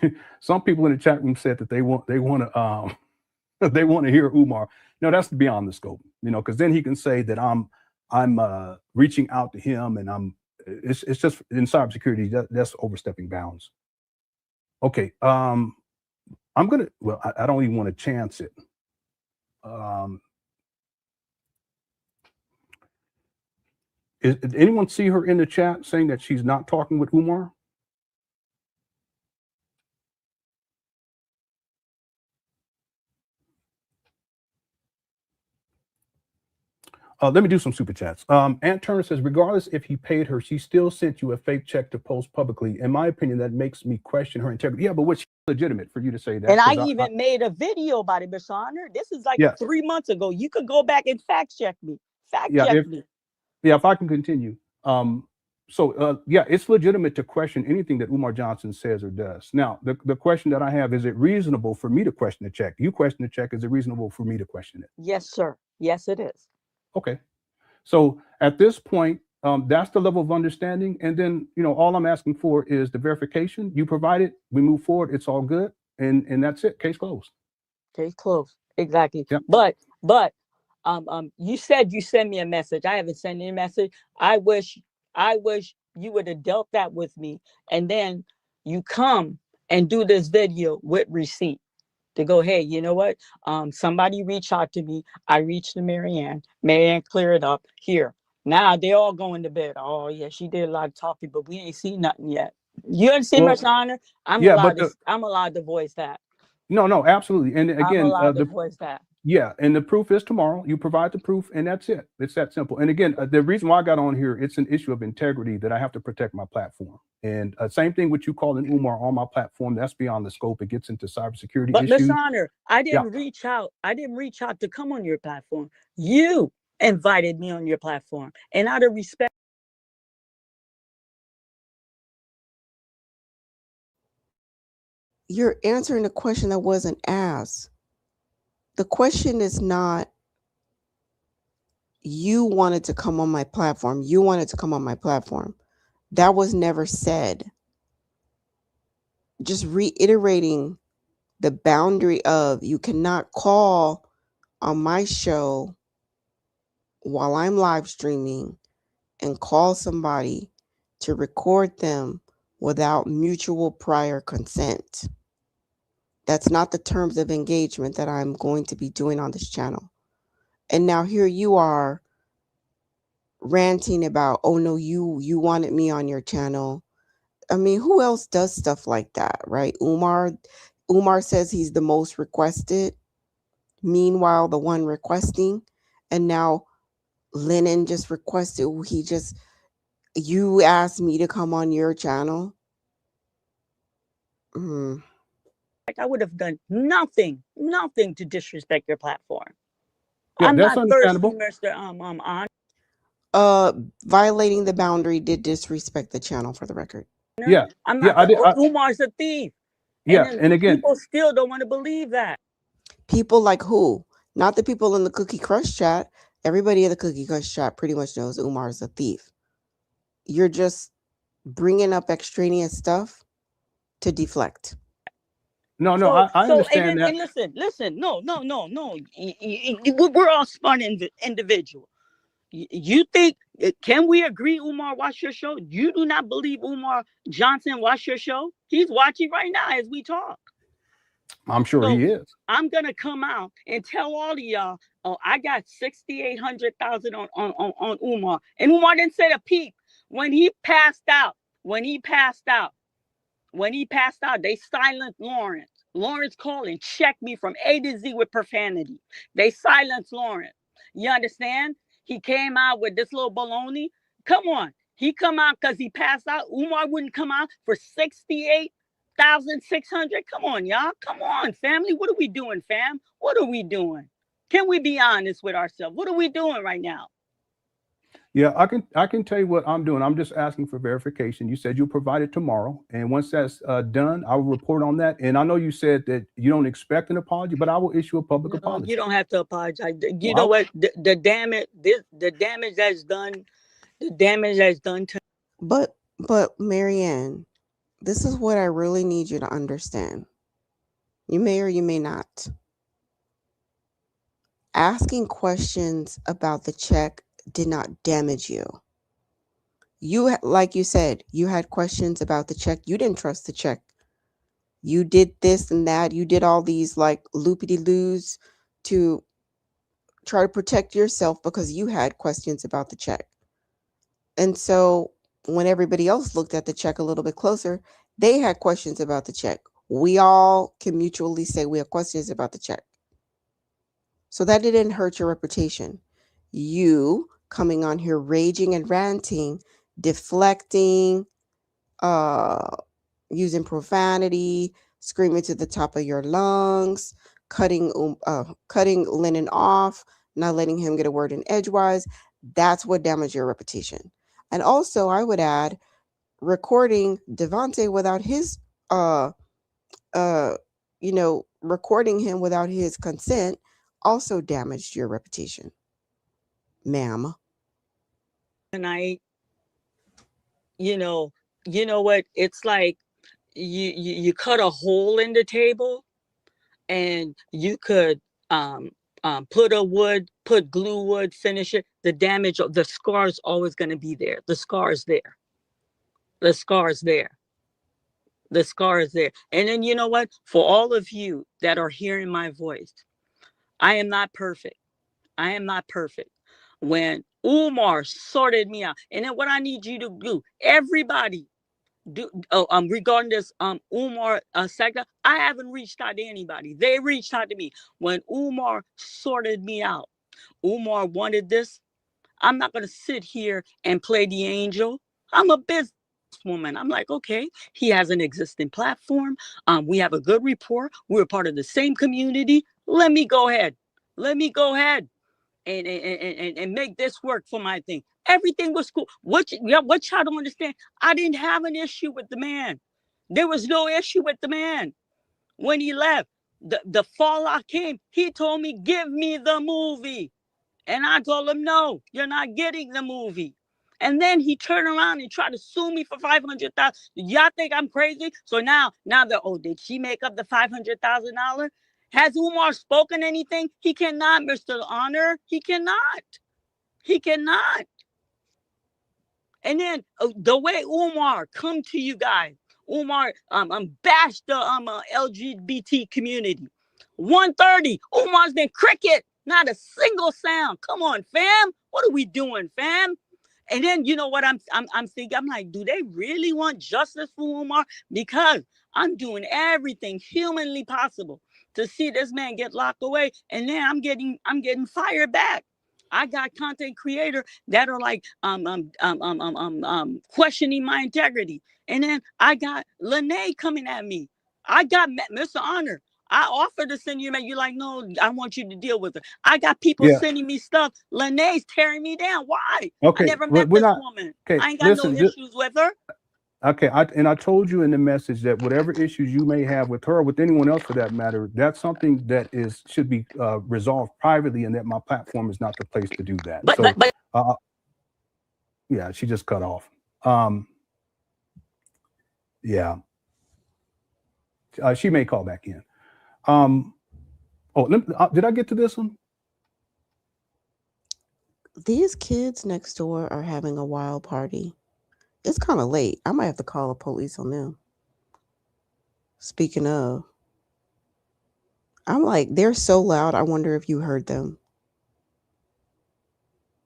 people in the chat room said that they want to they want to hear Umar. No, that's beyond the scope, because then he can say that I'm reaching out to him, and it's just in cybersecurity that's overstepping bounds. Okay, I'm gonna. Well, I don't even want to chance it. Um, did anyone see her in the chat saying that she's not talking with Umar? Let me do some super chats. Aunt Turner says, regardless if he paid her, she still sent you a fake check to post publicly. In my opinion, that makes me question her integrity. Yeah, but what's legitimate for you to say that?
And I even made a video about it, Mr. Honor. This is like 3 months ago. You could go back and fact check me.
If I can continue. Yeah, it's legitimate to question anything that Umar Johnson says or does. Now, the question that I have, is it reasonable for me to question the check? You question the check, is it reasonable for me to question it?
Yes, sir. Yes, it is.
Okay. So at this point, that's the level of understanding. And then, all I'm asking for is the verification. You provide it, we move forward, it's all good. And that's it. Case closed.
Case closed. Exactly.
Yep.
But you said you sent me a message. I haven't sent any message. I wish you would have dealt that with me. And then you come and do this video with receipt to go, hey, you know what? Somebody reached out to me. I reached to Mary Ann. Mary Ann clear it up. Here. Now they all going to bed. Oh yeah, she did a lot of talking, but we ain't seen nothing yet. You understand, Mr. Honor? I'm allowed to voice that.
No, absolutely. And again,
I'm allowed to voice that.
Yeah, and the proof is tomorrow. You provide the proof, and that's it. It's that simple. And again, the reason why I got on here, it's an issue of integrity that I have to protect my platform. And same thing with you calling Umar on my platform. That's beyond the scope. It gets into cybersecurity issues.
But Mr. Honor, I didn't reach out. I didn't reach out to come on your platform. You invited me on your platform, and out of respect.
You're answering a question that wasn't asked. The question is not, you wanted to come on my platform. You wanted to come on my platform. That was never said. Just reiterating the boundary of, you cannot call on my show while I'm live streaming and call somebody to record them without mutual prior consent. That's not the terms of engagement that I'm going to be doing on this channel. And now here you are ranting about, oh no, you wanted me on your channel. I mean, who else does stuff like that, right? Umar says he's the most requested. Meanwhile, the one requesting, and now Lenon just requested, you asked me to come on your channel.
I would have done nothing to disrespect your platform.
Yeah, that's understandable.
Thirsty, Mr. On.
Violating the boundary did disrespect the channel, for the record.
Yeah,
I'm not. Umar's a thief.
Yeah, and again,
people still don't want to believe that.
People like who? Not the people in the Cookie Crush chat. Everybody in the Cookie Crush chat pretty much knows Umar's a thief. You're just bringing up extraneous stuff to deflect.
No, I understand that.
And listen. No. We're all smart individuals. You think, can we agree Umar watch your show? You do not believe Umar Johnson watch your show? He's watching right now as we talk.
I'm sure he is.
I'm gonna come out and tell all of y'all, I got 6,800,000 on Umar. And Umar didn't say a peep. When he passed out, they silenced Lawrence. Lawrence calling, check me from A to Z with profanity. They silenced Lawrence. You understand? He came out with this little baloney. Come on. He come out because he passed out. Umar wouldn't come out for 68,600. Come on, y'all. Come on, family. What are we doing, fam? What are we doing? Can we be honest with ourselves? What are we doing right now?
Yeah, I can tell you what I'm doing. I'm just asking for verification. You said you'll provide it tomorrow, and once that's done, I will report on that. And I know you said that you don't expect an apology, but I will issue a public apology.
You don't have to apologize. You know what? The damage that's done. The damage that's done to.
But Mary Ann, This is what I really need you to understand. You may or you may not. Asking questions about the check did not damage you. Like you said, you had questions about the check. You didn't trust the check. You did this and that. You did all these like loopity loos to try to protect yourself because you had questions about the check. And so when everybody else looked at the check a little bit closer, they had questions about the check. We all can mutually say we have questions about the check. So that didn't hurt your reputation. You coming on here raging and ranting, deflecting, uh, using profanity, screaming to the top of your lungs, cutting Lenon off, not letting him get a word in edgewise. That's what damaged your reputation. And also, I would add, recording Devontae without his uh recording him without his consent also damaged your reputation, ma'am.
Tonight, you know, you know what? It's like you cut a hole in the table, and you could put glue wood, finish it. The damage, the scar's always going to be there. The scar's there. The scar's there. The scar is there. And then you know what? For all of you that are hearing my voice, I am not perfect. I am not perfect. When Umar sorted me out, and then what I need you to do, everybody, regarding this Umar sector, I haven't reached out to anybody. They reached out to me. When Umar sorted me out, Umar wanted this. I'm not going to sit here and play the angel. I'm a businesswoman. I'm like, okay, he has an existing platform. We have a good rapport. We're part of the same community. Let me go ahead. Let me go ahead and make this work for my thing. Everything was cool. What y'all don't understand? I didn't have an issue with the man. There was no issue with the man when he left. The fallout came. He told me, "Give me the movie." And I told him, "No, you're not getting the movie." And then he turned around and tried to sue me for 500,000. Y'all think I'm crazy? So now did she make up the $500,000? Has Umar spoken anything? He cannot, Mr. Honor. He cannot. He cannot. And then the way Umar come to you guys, Umar bash the LGBT community. 1:30, Umar's been cricket, not a single sound. Come on, fam. What are we doing, fam? And then you know what I'm thinking? I'm like, do they really want justice for Umar? Because I'm doing everything humanly possible to see this man get locked away, and then I'm getting fired back. I got content creator that are like questioning my integrity, and then I got Lene coming at me. I got Mr. Honor. I offered to send you, man. You're like, no, I want you to deal with her. I got people
Yeah.
sending me stuff. Lene's tearing me down. Why? I
Okay.
never met
We're
this
not.
woman.
Okay.
I ain't got no
Listen.
issues with her.
Okay. I told you in the message that whatever issues you may have with her or with anyone else for that matter, that's something that should be resolved privately, and that my platform is not the place to do that.
But
So, uh, yeah, she just cut off. Um, yeah, she may call back in. Um, did I get to this one?
These kids next door are having a wild party. It's kind of late. I might have to call the police on them. Speaking of, I'm like, they're so loud. I wonder if you heard them.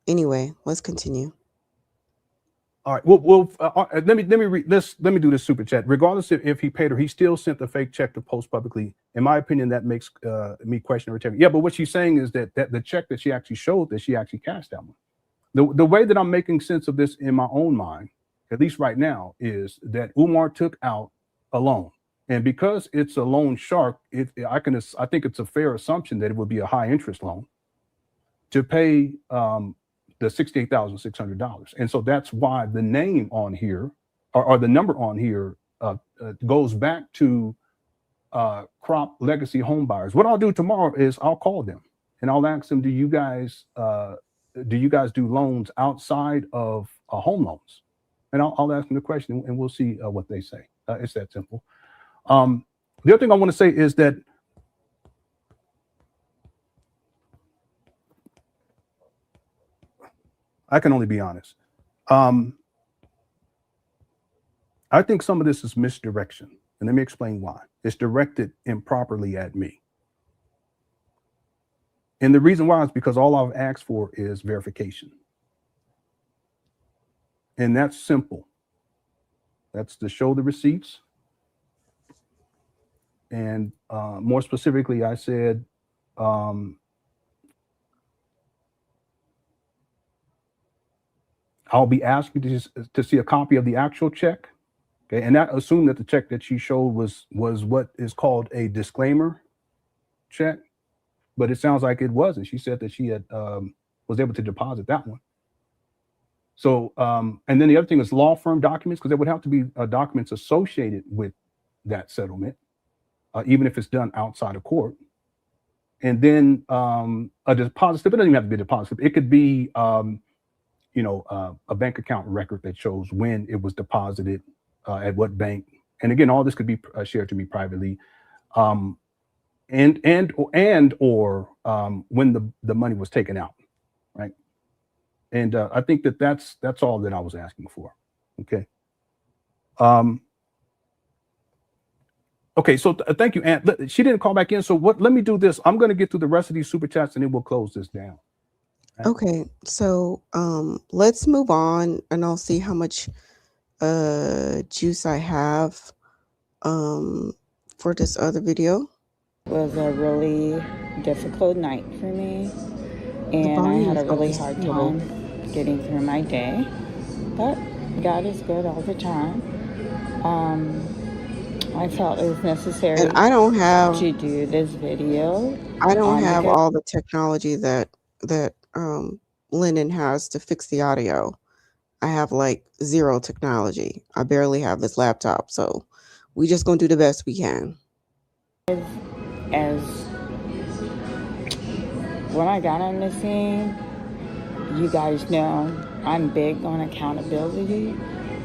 Anyway, let's continue.
All right. Well, let me do this super chat. Regardless if he paid her, he still sent the fake check to post publicly. In my opinion, that makes me question her integrity. Yeah, but what she's saying is that the check that she actually showed that she actually cashed that one. The way that I'm making sense of this in my own mind, at least right now, is that Umar took out a loan, and because it's a loan shark, I think it's a fair assumption that it would be a high interest loan to pay the $68,600. And so that's why the name on here or the number on here goes back to Crop Legacy Home Buyers. What I'll do tomorrow is I'll call them and I'll ask them, do you guys do loans outside of home loans? And I'll ask them the question and we'll see what they say. It's that simple. The other thing I want to say is that I can only be honest. I think some of this is misdirection. And let me explain why. It's directed improperly at me. And the reason why is because all I've asked for is verification. And that's simple. That's to show the receipts. And more specifically, I said, I'll be asking to see a copy of the actual check. Okay, and that assumed that the check that she showed was what is called a disclaimer check, but it sounds like it wasn't. She said that she had was able to deposit that one. So, and then the other thing is law firm documents, because there would have to be documents associated with that settlement, even if it's done outside of court. And then a deposit slip. It doesn't even have to be a deposit slip. It could be, a bank account record that shows when it was deposited, at what bank. And again, all this could be shared to me privately, and or when the money was taken out, right? And I think that's all that I was asking for. Okay. Okay. So thank you, Aunt. She didn't call back in. So let me do this. I'm going to get through the rest of these super chats and then we'll close this down.
Right? Okay. So let's move on, and I'll see how much juice I have for this other video.
It was a really difficult night for me, and I had a really hard time getting through my day, but God is good all the time. I felt it was necessary,
and I don't have
to do this video.
I don't have all the technology that Lenon has to fix the audio. I have like zero technology. I barely have this laptop, so we just gonna do the best we can.
As when I got on the scene, you guys know I'm big on accountability,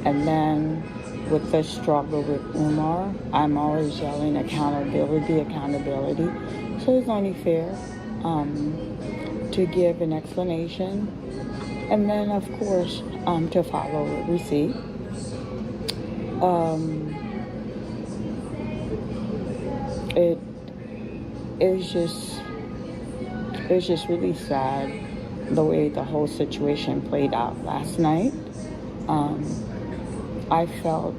and then with the struggle with Umar, I'm always yelling accountability. So it's only fair to give an explanation, and then of course to follow the receipt. It was just really sad the way the whole situation played out last night. I felt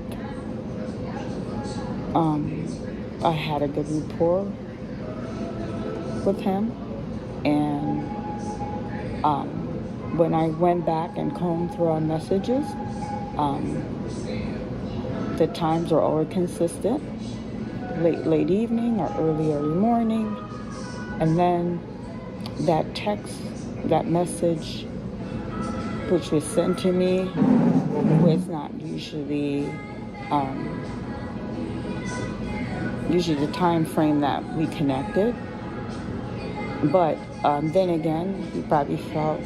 I had a good rapport with him, and when I went back and combed through our messages, the times are all consistent, late evening or early morning, and then that text, that message which was sent to me was not usually the time frame that we connected, but then again, he probably felt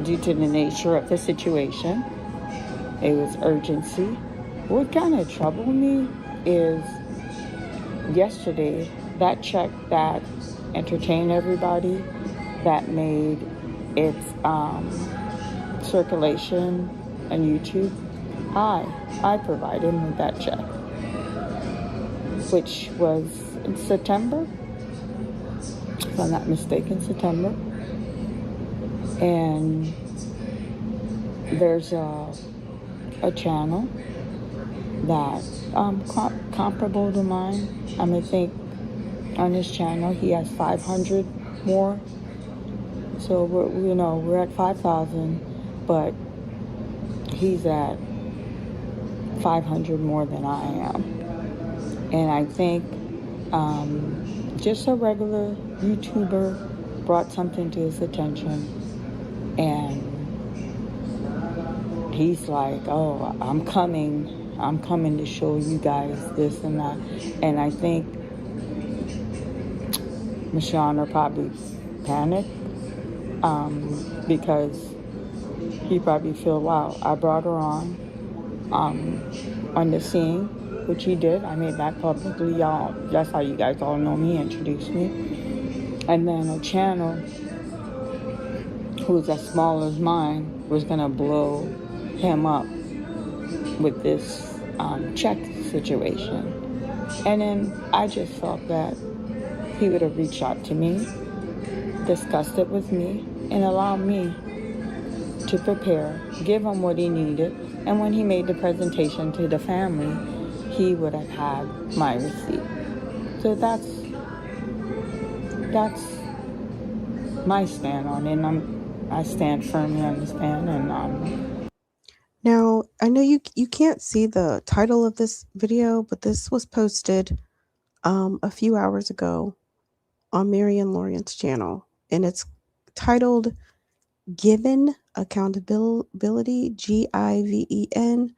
due to the nature of the situation, it was urgency. What kind of troubled me is yesterday, that check that entertained everybody, that made its circulation on YouTube, I provided him with that check, which was in September, if I'm not mistaken, September. And there's a channel that comparable to mine. I think on his channel he has 500 more. So we're at 5,000, but he's at 500 more than I am. And I think just a regular YouTuber brought something to his attention, and he's like, oh, I'm coming to show you guys this and that. And I think Miss Honor probably panicked because he probably feel, wow, I brought her on. on the scene, which he did. I made that publicly, y'all. That's how you guys all know me, introduced me. And then a channel who's as small as mine was gonna blow him up with this check situation. And then I just felt that he would have reached out to me, discussed it with me, and allowed me to prepare, give him what he needed, and when he made the presentation to the family, he would have had my receipt. So that's my stand on it, and I stand firmly on the stand. And
Now, I know you can't see the title of this video, but this was posted a few hours ago on Mary Ann Lorient's channel, and it's titled Given Accountability, GIVEN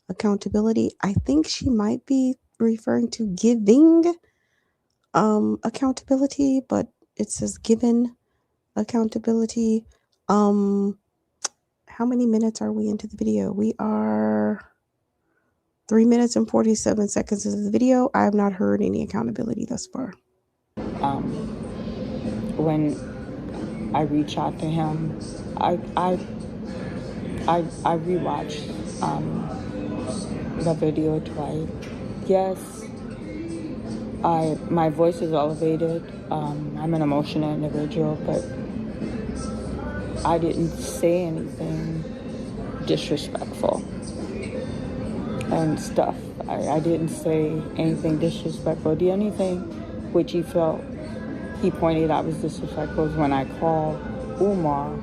accountability. I think she might be referring to giving accountability, but it says given accountability. How many minutes are we into the video? We are 3 minutes and 47 seconds into the video. I have not heard any accountability thus far.
When I reach out to him, I rewatched the video twice. Yes, my voice is elevated. I'm an emotional individual, but I didn't say anything disrespectful and stuff. I didn't say anything disrespectful. The only thing which he felt he pointed out was disrespectful was when I called Umar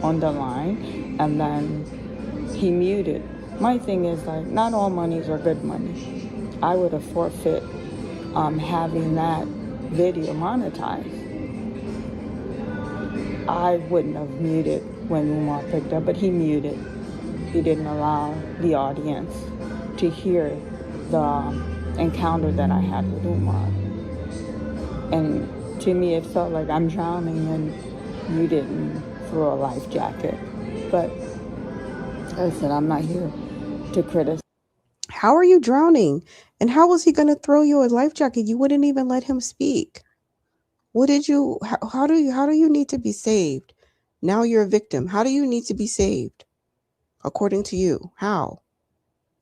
on the line and then he muted. My thing is, like, not all monies are good money. I would have forfeit having that video monetized. I wouldn't have muted when Umar picked up, but he muted. He didn't allow the audience to hear the encounter that I had with Umar. And to me, it felt like I'm drowning and you didn't throw a life jacket. But I said, I'm not here to criticize.
How are you drowning? And how was he going to throw you a life jacket? You wouldn't even let him speak. What did you, how do you need to be saved? Now you're a victim. How do you need to be saved? According to you, how?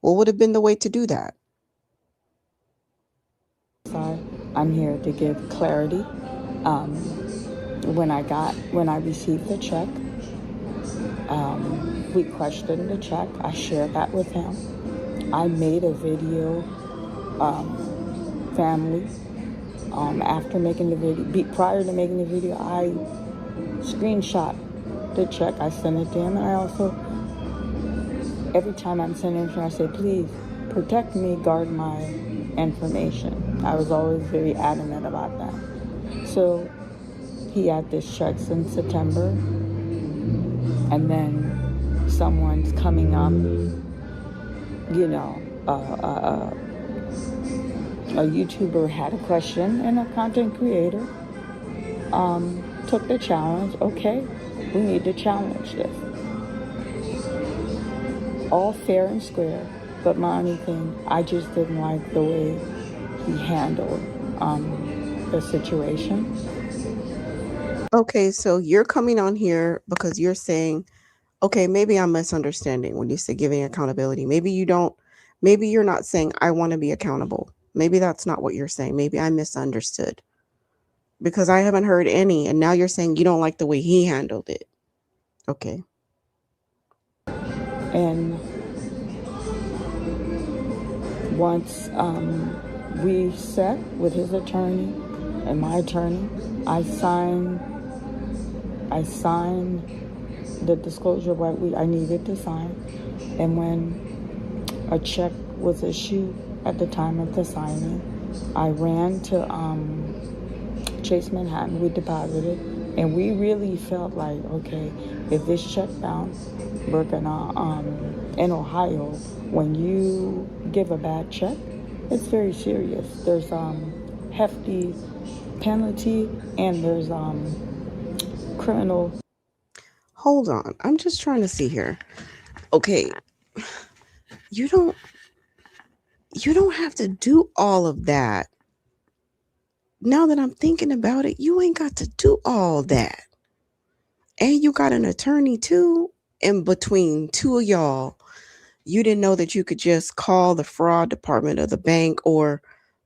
What would have been the way to do that?
I'm here to give clarity. When I received the check, we questioned the check. I shared that with him. I made a video, family. After making the video, prior to making the video, I screenshot the check. I sent it to him, and I also, every time I'm sending it, I say, please protect me, guard my information. I was always very adamant about that. So he had this check since September, and then someone's coming up, you know, a YouTuber had a question, and a content creator took the challenge. Okay, we need to challenge this. All fair and square, but my only thing, I just didn't like the way he handled the situation.
Okay, so you're coming on here because you're saying, okay, maybe I'm misunderstanding when you say giving accountability. Maybe you're not saying I want to be accountable. Maybe that's not what you're saying. Maybe I misunderstood because I haven't heard any. And now you're saying you don't like the way he handled it. Okay.
And once we sat with his attorney and my attorney, I signed the disclosure of what I needed to sign. And when a check was issued at the time of the signing, I ran to Chase Manhattan. We deposited, and we really felt like, okay, if this check bounced, we're gonna in Ohio, when you give a bad check, it's very serious. There's hefty penalty, and there's criminal.
Hold on. I'm just trying to see here. Okay. You don't You don't have to do all of that. Now that I'm thinking about it, you ain't got to do all that. And you got an attorney too. And between two of y'all, you didn't know that you could just call the fraud department of the bank or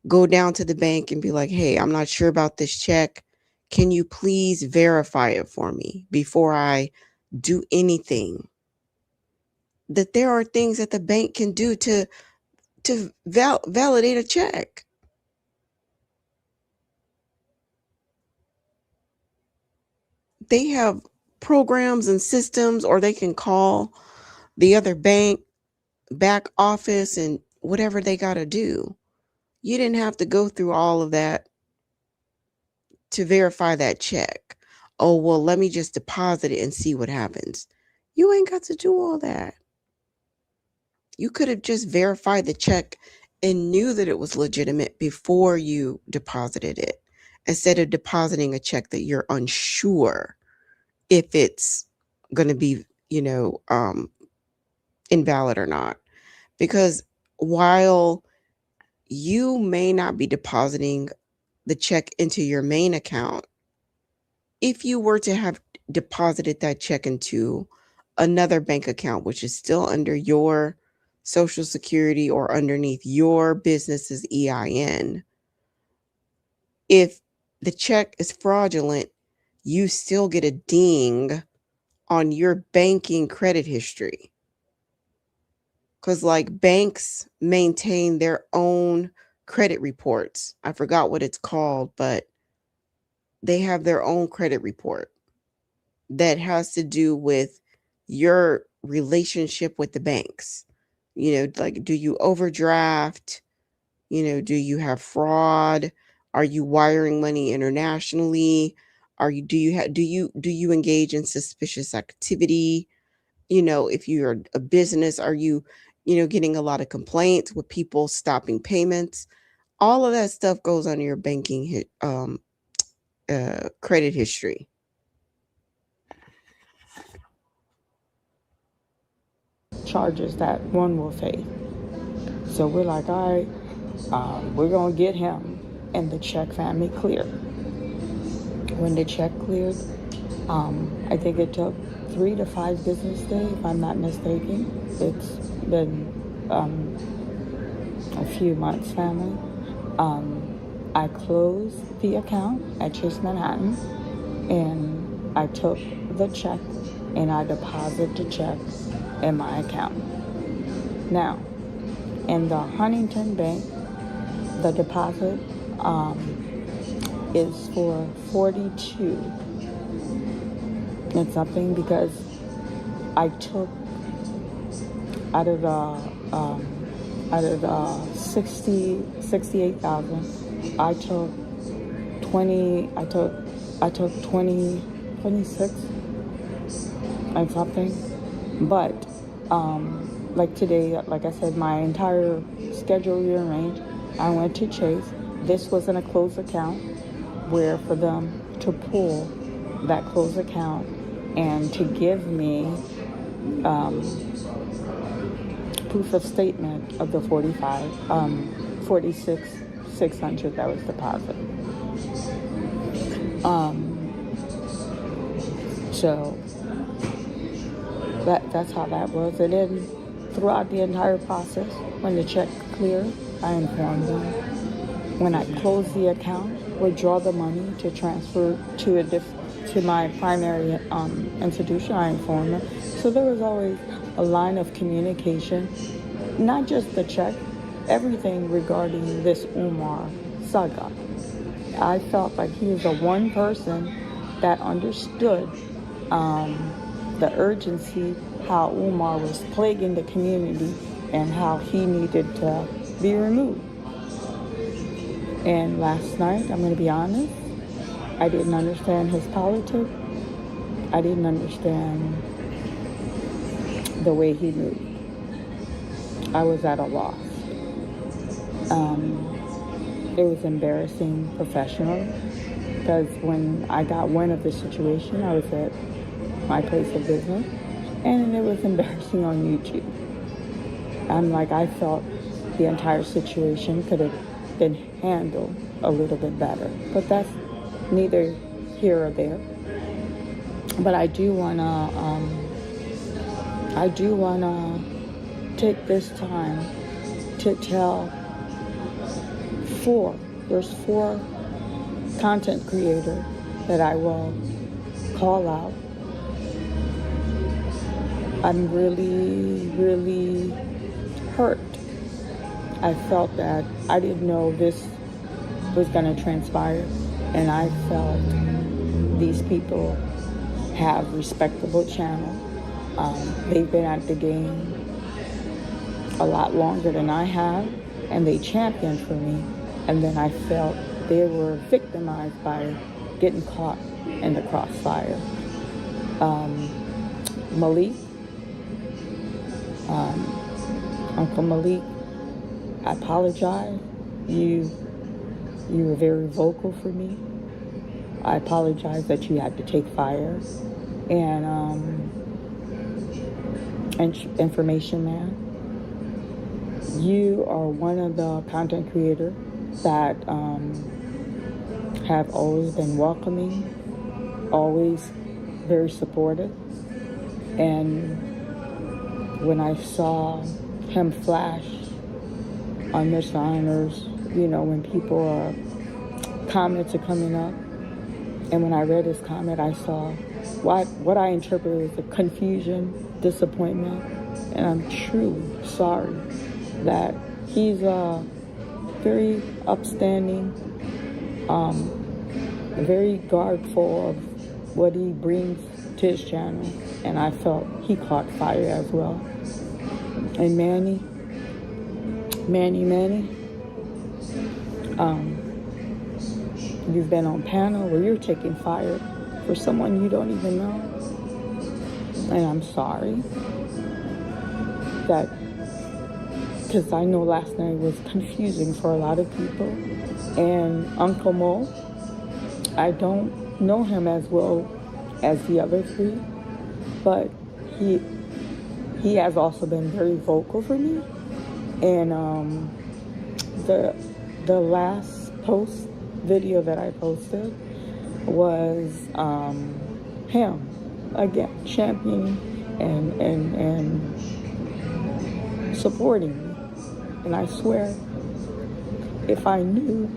go down to the bank and be like, hey, I'm not sure about this check. Can you please verify it for me before I do anything? That there are things that the bank can do to validate a check. They have programs and systems, or they can call the other bank back office and whatever they got to do. You didn't have to go through all of that to verify that check. Oh, well, let me just deposit it and see what happens. You ain't got to do all that. You could have just verified the check and knew that it was legitimate before you deposited it, instead of depositing a check that you're unsure if it's going to be, invalid or not. Because while you may not be depositing the check into your main account, if you were to have deposited that check into another bank account, which is still under your social security or underneath your business's EIN, if the check is fraudulent, you still get a ding on your banking credit history. Because, like, banks maintain their own credit reports. I forgot what it's called, but they have their own credit report that has to do with your relationship with the banks. Like, do you overdraft? Do you have fraud? Are you wiring money internationally? Do you engage in suspicious activity? If you're a business, are you getting a lot of complaints with people stopping payments? All of that stuff goes on your banking credit history.
Charges that one will face. So we're like, all right, we're going to get him. And the check family cleared. When the check cleared, I think it took 3 to 5 business days, if I'm not mistaken. It's been a few months, family. I closed the account at Chase Manhattan, and I took the check and I deposited the check in my account. Now, in the Huntington Bank, the deposit is for 42 and something, because I took out of the 68,000, I took 26 and something. But like today, like I said, my entire schedule rearranged. I went to Chase. This wasn't a closed account, where for them to pull that closed account and to give me proof of statement of the 46,600 that was deposited. So that's how that was. And then throughout the entire process, when the check cleared, I informed them. When I closed the account, withdraw the money to transfer to my primary institution, I informed them. So there was always a line of communication, not just the check, everything regarding this Umar saga. I felt like he was the one person that understood the urgency, how Umar was plaguing the community and how he needed to be removed. And last night, I'm going to be honest, I didn't understand his politics. I didn't understand the way he moved. I was at a loss. It was embarrassing professionally, because when I got wind of the situation, I was at my place of business, and it was embarrassing on YouTube. I felt
the entire situation could have been handled a little bit better. But that's neither here or there. But I do wanna take this time to tell there's four content creators that I will call out. I'm really, really hurt. I felt that I didn't know this was going to transpire, and I felt these people have respectable channel. They've been at the game a lot longer than I have, and they championed for me, and then I felt they were victimized by getting caught in the crossfire. Malik, Uncle Malik, I apologize. You were very vocal for me. I apologize that you had to take fire. And Information Man, you are one of the content creators that have always been welcoming, always very supportive. And when I saw him flash on Mr. Honors, when comments are coming up, and when I read his comment, I saw what I interpreted as a confusion, disappointment, and I'm truly sorry that he's a very upstanding, very guardful of what he brings to his channel, and I felt he caught fire as well. And Manny, you've been on panel where you're taking fire for someone you don't even know, and I'm sorry because I know last night was confusing for a lot of people. And Uncle Mo, I don't know him as well as the other three, but he has also been very vocal for me. And the last video that I posted was him again championing and supporting me. And I swear, if I knew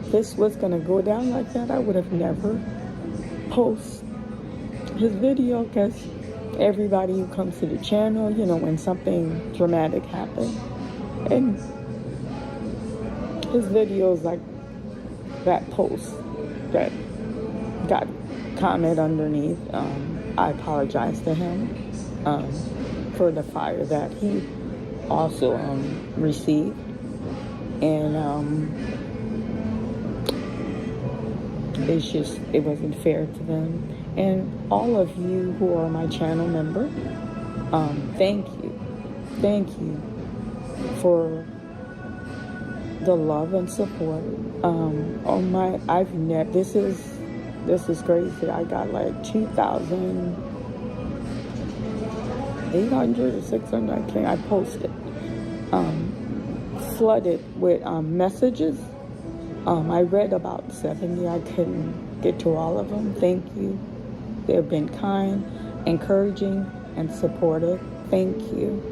this was gonna go down like that, I would have never post his video, because everybody who comes to the channel, when something dramatic happens, and his videos like that post that got comment underneath, I apologize to him for the fire that he also received. And it wasn't fair to them. And all of you who are my channel member, thank you for the love and support. This is crazy. I got like 2,800 or 600. I posted, flooded with messages. I read about 70. I couldn't get to all of them. Thank you. They've been kind, encouraging, and supportive. Thank you.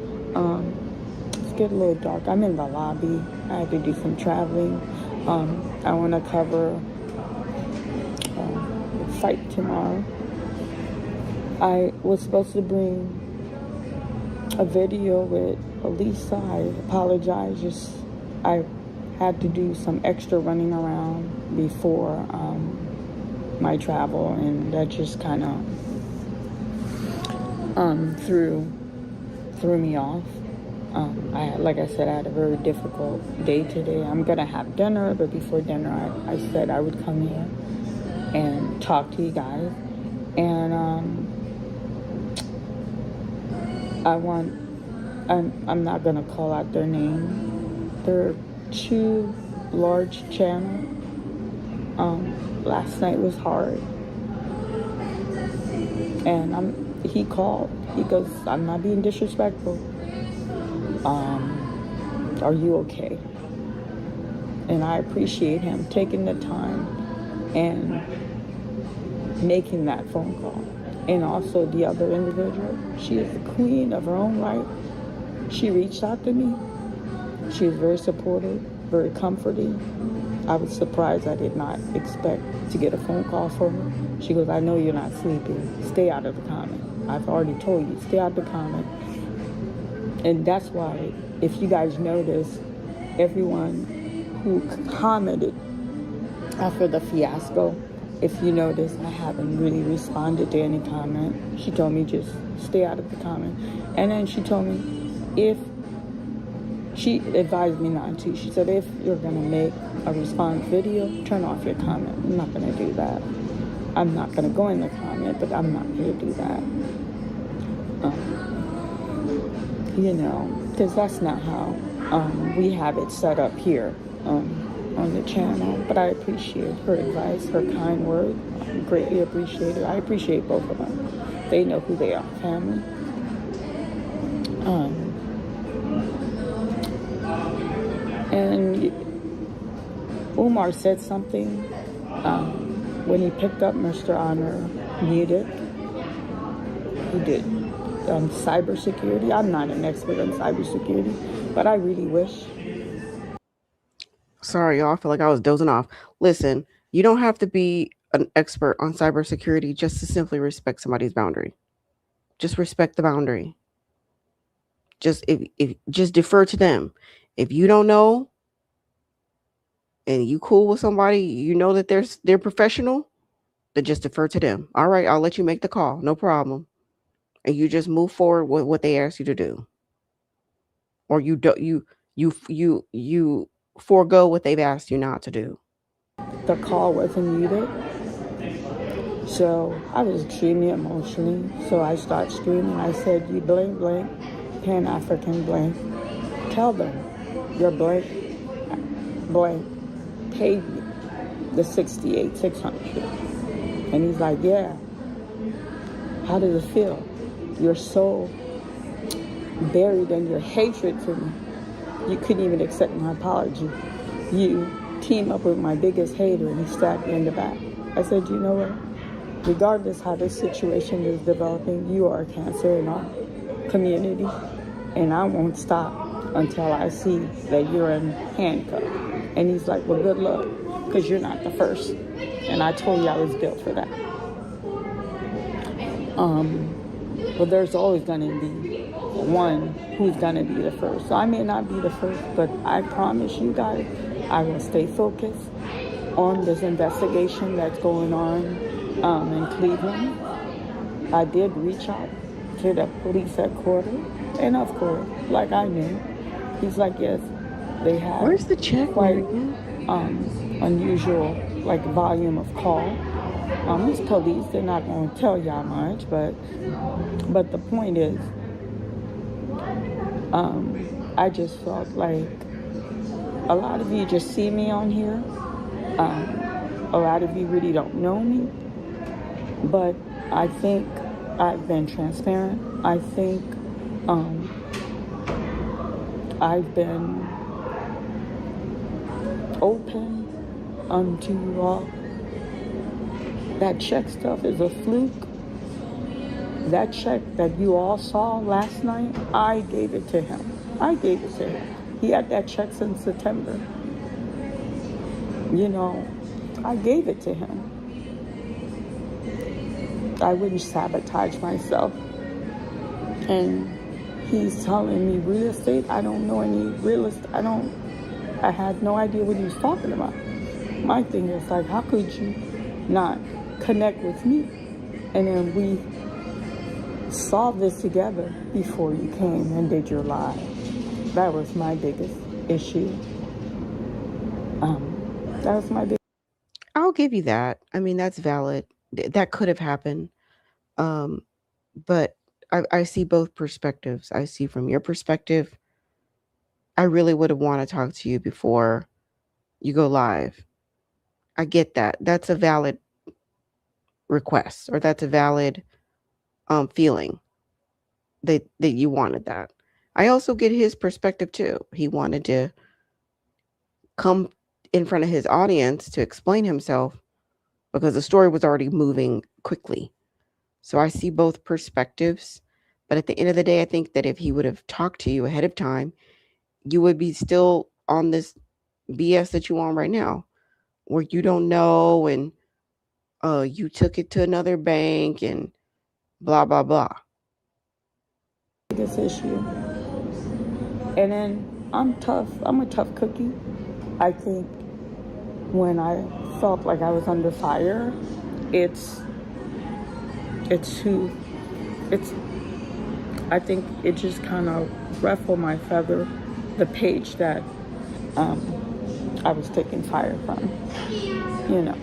It's getting a little dark. I'm in the lobby. I had to do some traveling. I want to cover the fight tomorrow. I was supposed to bring a video with Elisa. I apologize. I had to do some extra running around before my travel, and that just kind of threw me off. Like I said, I had a very difficult day today. I'm gonna have dinner, but before dinner, I said I would come here and talk to you guys. And I'm not gonna call out their name. They're two large channels. Last night was hard, and he called. He goes, "I'm not being disrespectful. Are you okay? And I appreciate him taking the time and making that phone call. And also the other individual, she is the queen of her own right. She reached out to me. She was very supportive, very comforting. I was surprised. I did not expect to get a phone call from her. She goes, I know you're not sleeping. Stay out of the comment. I've already told you, stay out of the comment. And that's why, if you guys notice, everyone who commented after the fiasco, if you notice, I haven't really responded to any comment. She told me just stay out of the comment. And then she told me if she advised me not to. She said, if you're going to make a response video, turn off your comment. I'm not going to do that. I'm not going to go in the comment, but I'm not going to do that. Because that's not how we have it set up here on the channel. But I appreciate her advice, her kind word. I greatly appreciate it. I appreciate both of them. They know who they are, family. And Umar said something when he picked up Mr. Honor muted. He did. Cybersecurity. I'm not an expert on cybersecurity, but I really wish.
Sorry, y'all. I feel like I was dozing off. Listen, you don't have to be an expert on cybersecurity just to simply respect somebody's boundary. Just respect the boundary. If just defer to them. If you don't know and you cool with somebody, you know that they're professional, then just defer to them. All right, I'll let you make the call. No problem. And you just move forward with what they ask you to do. Or you don't you forego what they've asked you not to do.
The call wasn't muted. So I was extremely emotional. So I started screaming. I said, you blank, blank, Pan-African blank. Tell them your blank, blank paid me the $68,600. And he's like, yeah. How does it feel? You're so buried in your hatred for me. You couldn't even accept my apology. You team up with my biggest hater, and he stabbed me in the back. I said, you know what? Regardless how this situation is developing, you are a cancer in our community, and I won't stop until I see that you're in handcuffs. And he's like, well, good luck, because you're not the first. And I told you I was built for that. But there's always going to be one who's going to be the first. So I may not be the first, but I promise you guys, I will stay focused on this investigation that's going on in Cleveland. I did reach out to the police headquarters, and of course, like I knew, he's like, yes, they have.
Where's the check,
quite
Mary?
unusual volume of call. These police, they're not going to tell y'all much, but the point is, I just felt like a lot of you just see me on here. A lot of you really don't know me, but I think I've been transparent. I think I've been open to you all. That check stuff is a fluke. That check that you all saw last night, I gave it to him. I gave it to him. He had that check since September. I gave it to him. I wouldn't sabotage myself. And he's telling me real estate. I don't know any real estate. I had no idea what he was talking about. My thing is like, how could you not connect with me? And then we solved this together before you came and did your live. That was my biggest issue. That was my biggest.
I'll give you that. I mean, that's valid. That could have happened. But I see both perspectives. I see from your perspective, I really would have wanted to talk to you before you go live. I get that. That's a valid request, or that's a valid feeling that you wanted that. I also get his perspective too. He wanted to come in front of his audience to explain himself because the story was already moving quickly. So I see both perspectives. But at the end of the day, I think that if he would have talked to you ahead of time, you would be still on this BS that you on right now, where you don't know and you took it to another bank and blah blah blah.
This issue. And then I'm tough. I'm a tough cookie. I think when I felt like I was under fire, it's too, it's, I think it just kind of ruffled my feather, the page that I was taking fire from. You know,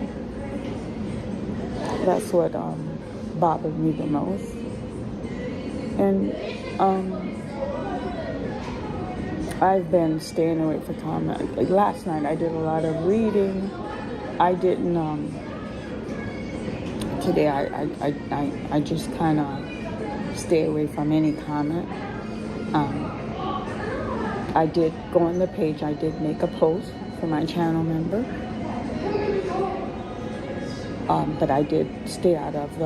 that's what bothered me the most. And I've been staying away from comment. Like last night, I did a lot of reading. I didn't. Today, I just kind of stay away from any comment. I did go on the page. I did make a post for my channel member, but I did stay out of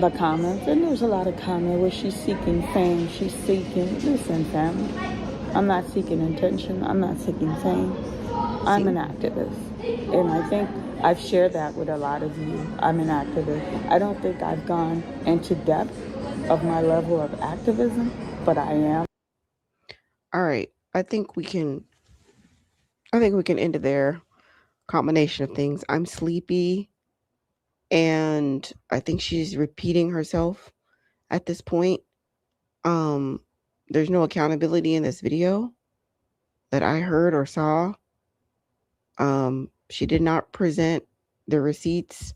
the comments. And there's a lot of comments where she's seeking fame. She's seeking. Listen, family. I'm not seeking attention. I'm not seeking fame. I'm an activist. And I think I've shared that with a lot of you. I'm an activist. I don't think I've gone into depth of my level of activism, but I am.
All right. I think we can end it there. Combination of things. I'm sleepy and I think she's repeating herself at this point. Um there's no accountability in this video that I heard or saw. She did not present the receipts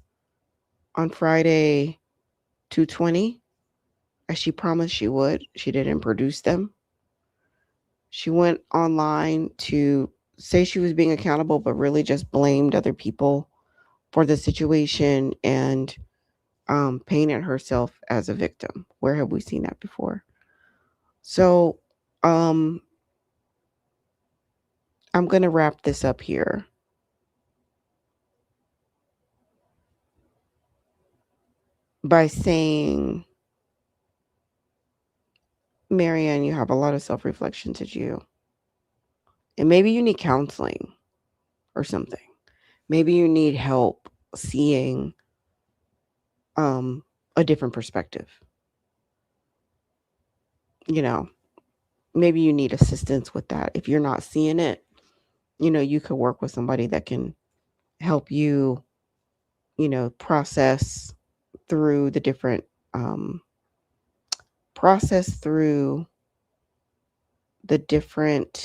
on Friday 220 as she promised she would. She didn't produce them. She went online to say she was being accountable, but really just blamed other people for the situation and painted herself as a victim. Where have we seen that before? So um, I'm going to wrap this up here. By saying, Mary Ann, you have a lot of self reflection to do. And maybe you need counseling or something. Maybe you need help seeing a different perspective. You know, maybe you need assistance with that. If you're not seeing it, you could work with somebody that can help you, process through the different, process through the different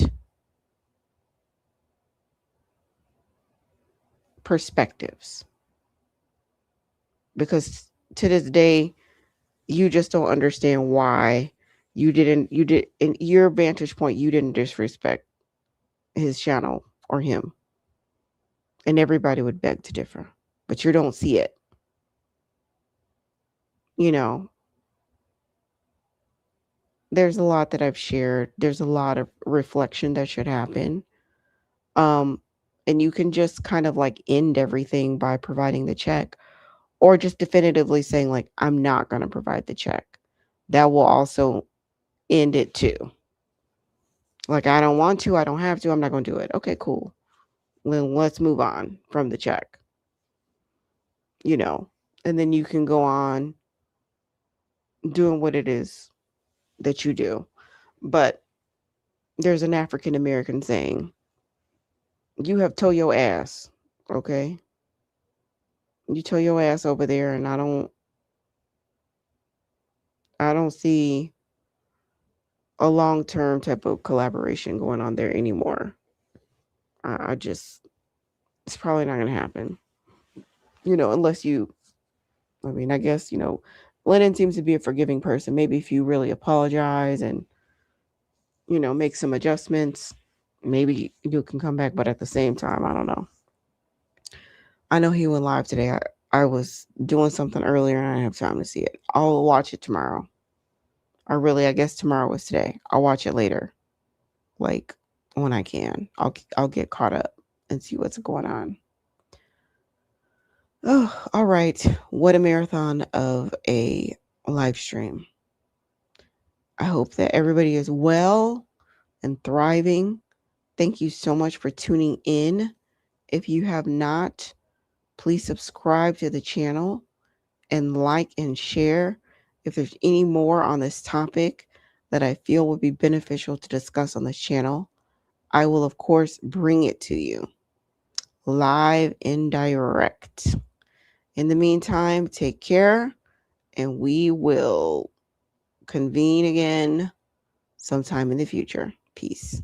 perspectives. Because to this day, you just don't understand why you did in your vantage point, you didn't disrespect his channel or him. And everybody would beg to differ, but you don't see it. You know, there's a lot that I've shared. There's a lot of reflection that should happen. Um, and you can just kind of like end everything by providing the check or just definitively saying like, I'm not going to provide the check. That will also end it too. Like, I don't want to, I don't have to, I'm not going to do it. Okay, cool. Then let's move on from the check, and then you can go on doing what it is that you do. But there's an African American saying, you have told your ass, okay? You told your ass over there, and I don't see a long-term type of collaboration going on there anymore. I just, it's probably not going to happen, unless I guess, Lenon seems to be a forgiving person. Maybe if you really apologize and, make some adjustments, maybe you can come back. But at the same time, I don't know. I know he went live today. I was doing something earlier and I didn't have time to see it. I'll watch it tomorrow. Or really, I guess tomorrow was today. I'll watch it later, like when I can. I'll get caught up and see what's going on. Oh, all right. What a marathon of a live stream. I hope that everybody is well and thriving. Thank you so much for tuning in. If you have not, please subscribe to the channel and like and share. If there's any more on this topic that I feel would be beneficial to discuss on this channel, I will, of course, bring it to you live and direct. In the meantime, take care, and we will convene again sometime in the future. Peace.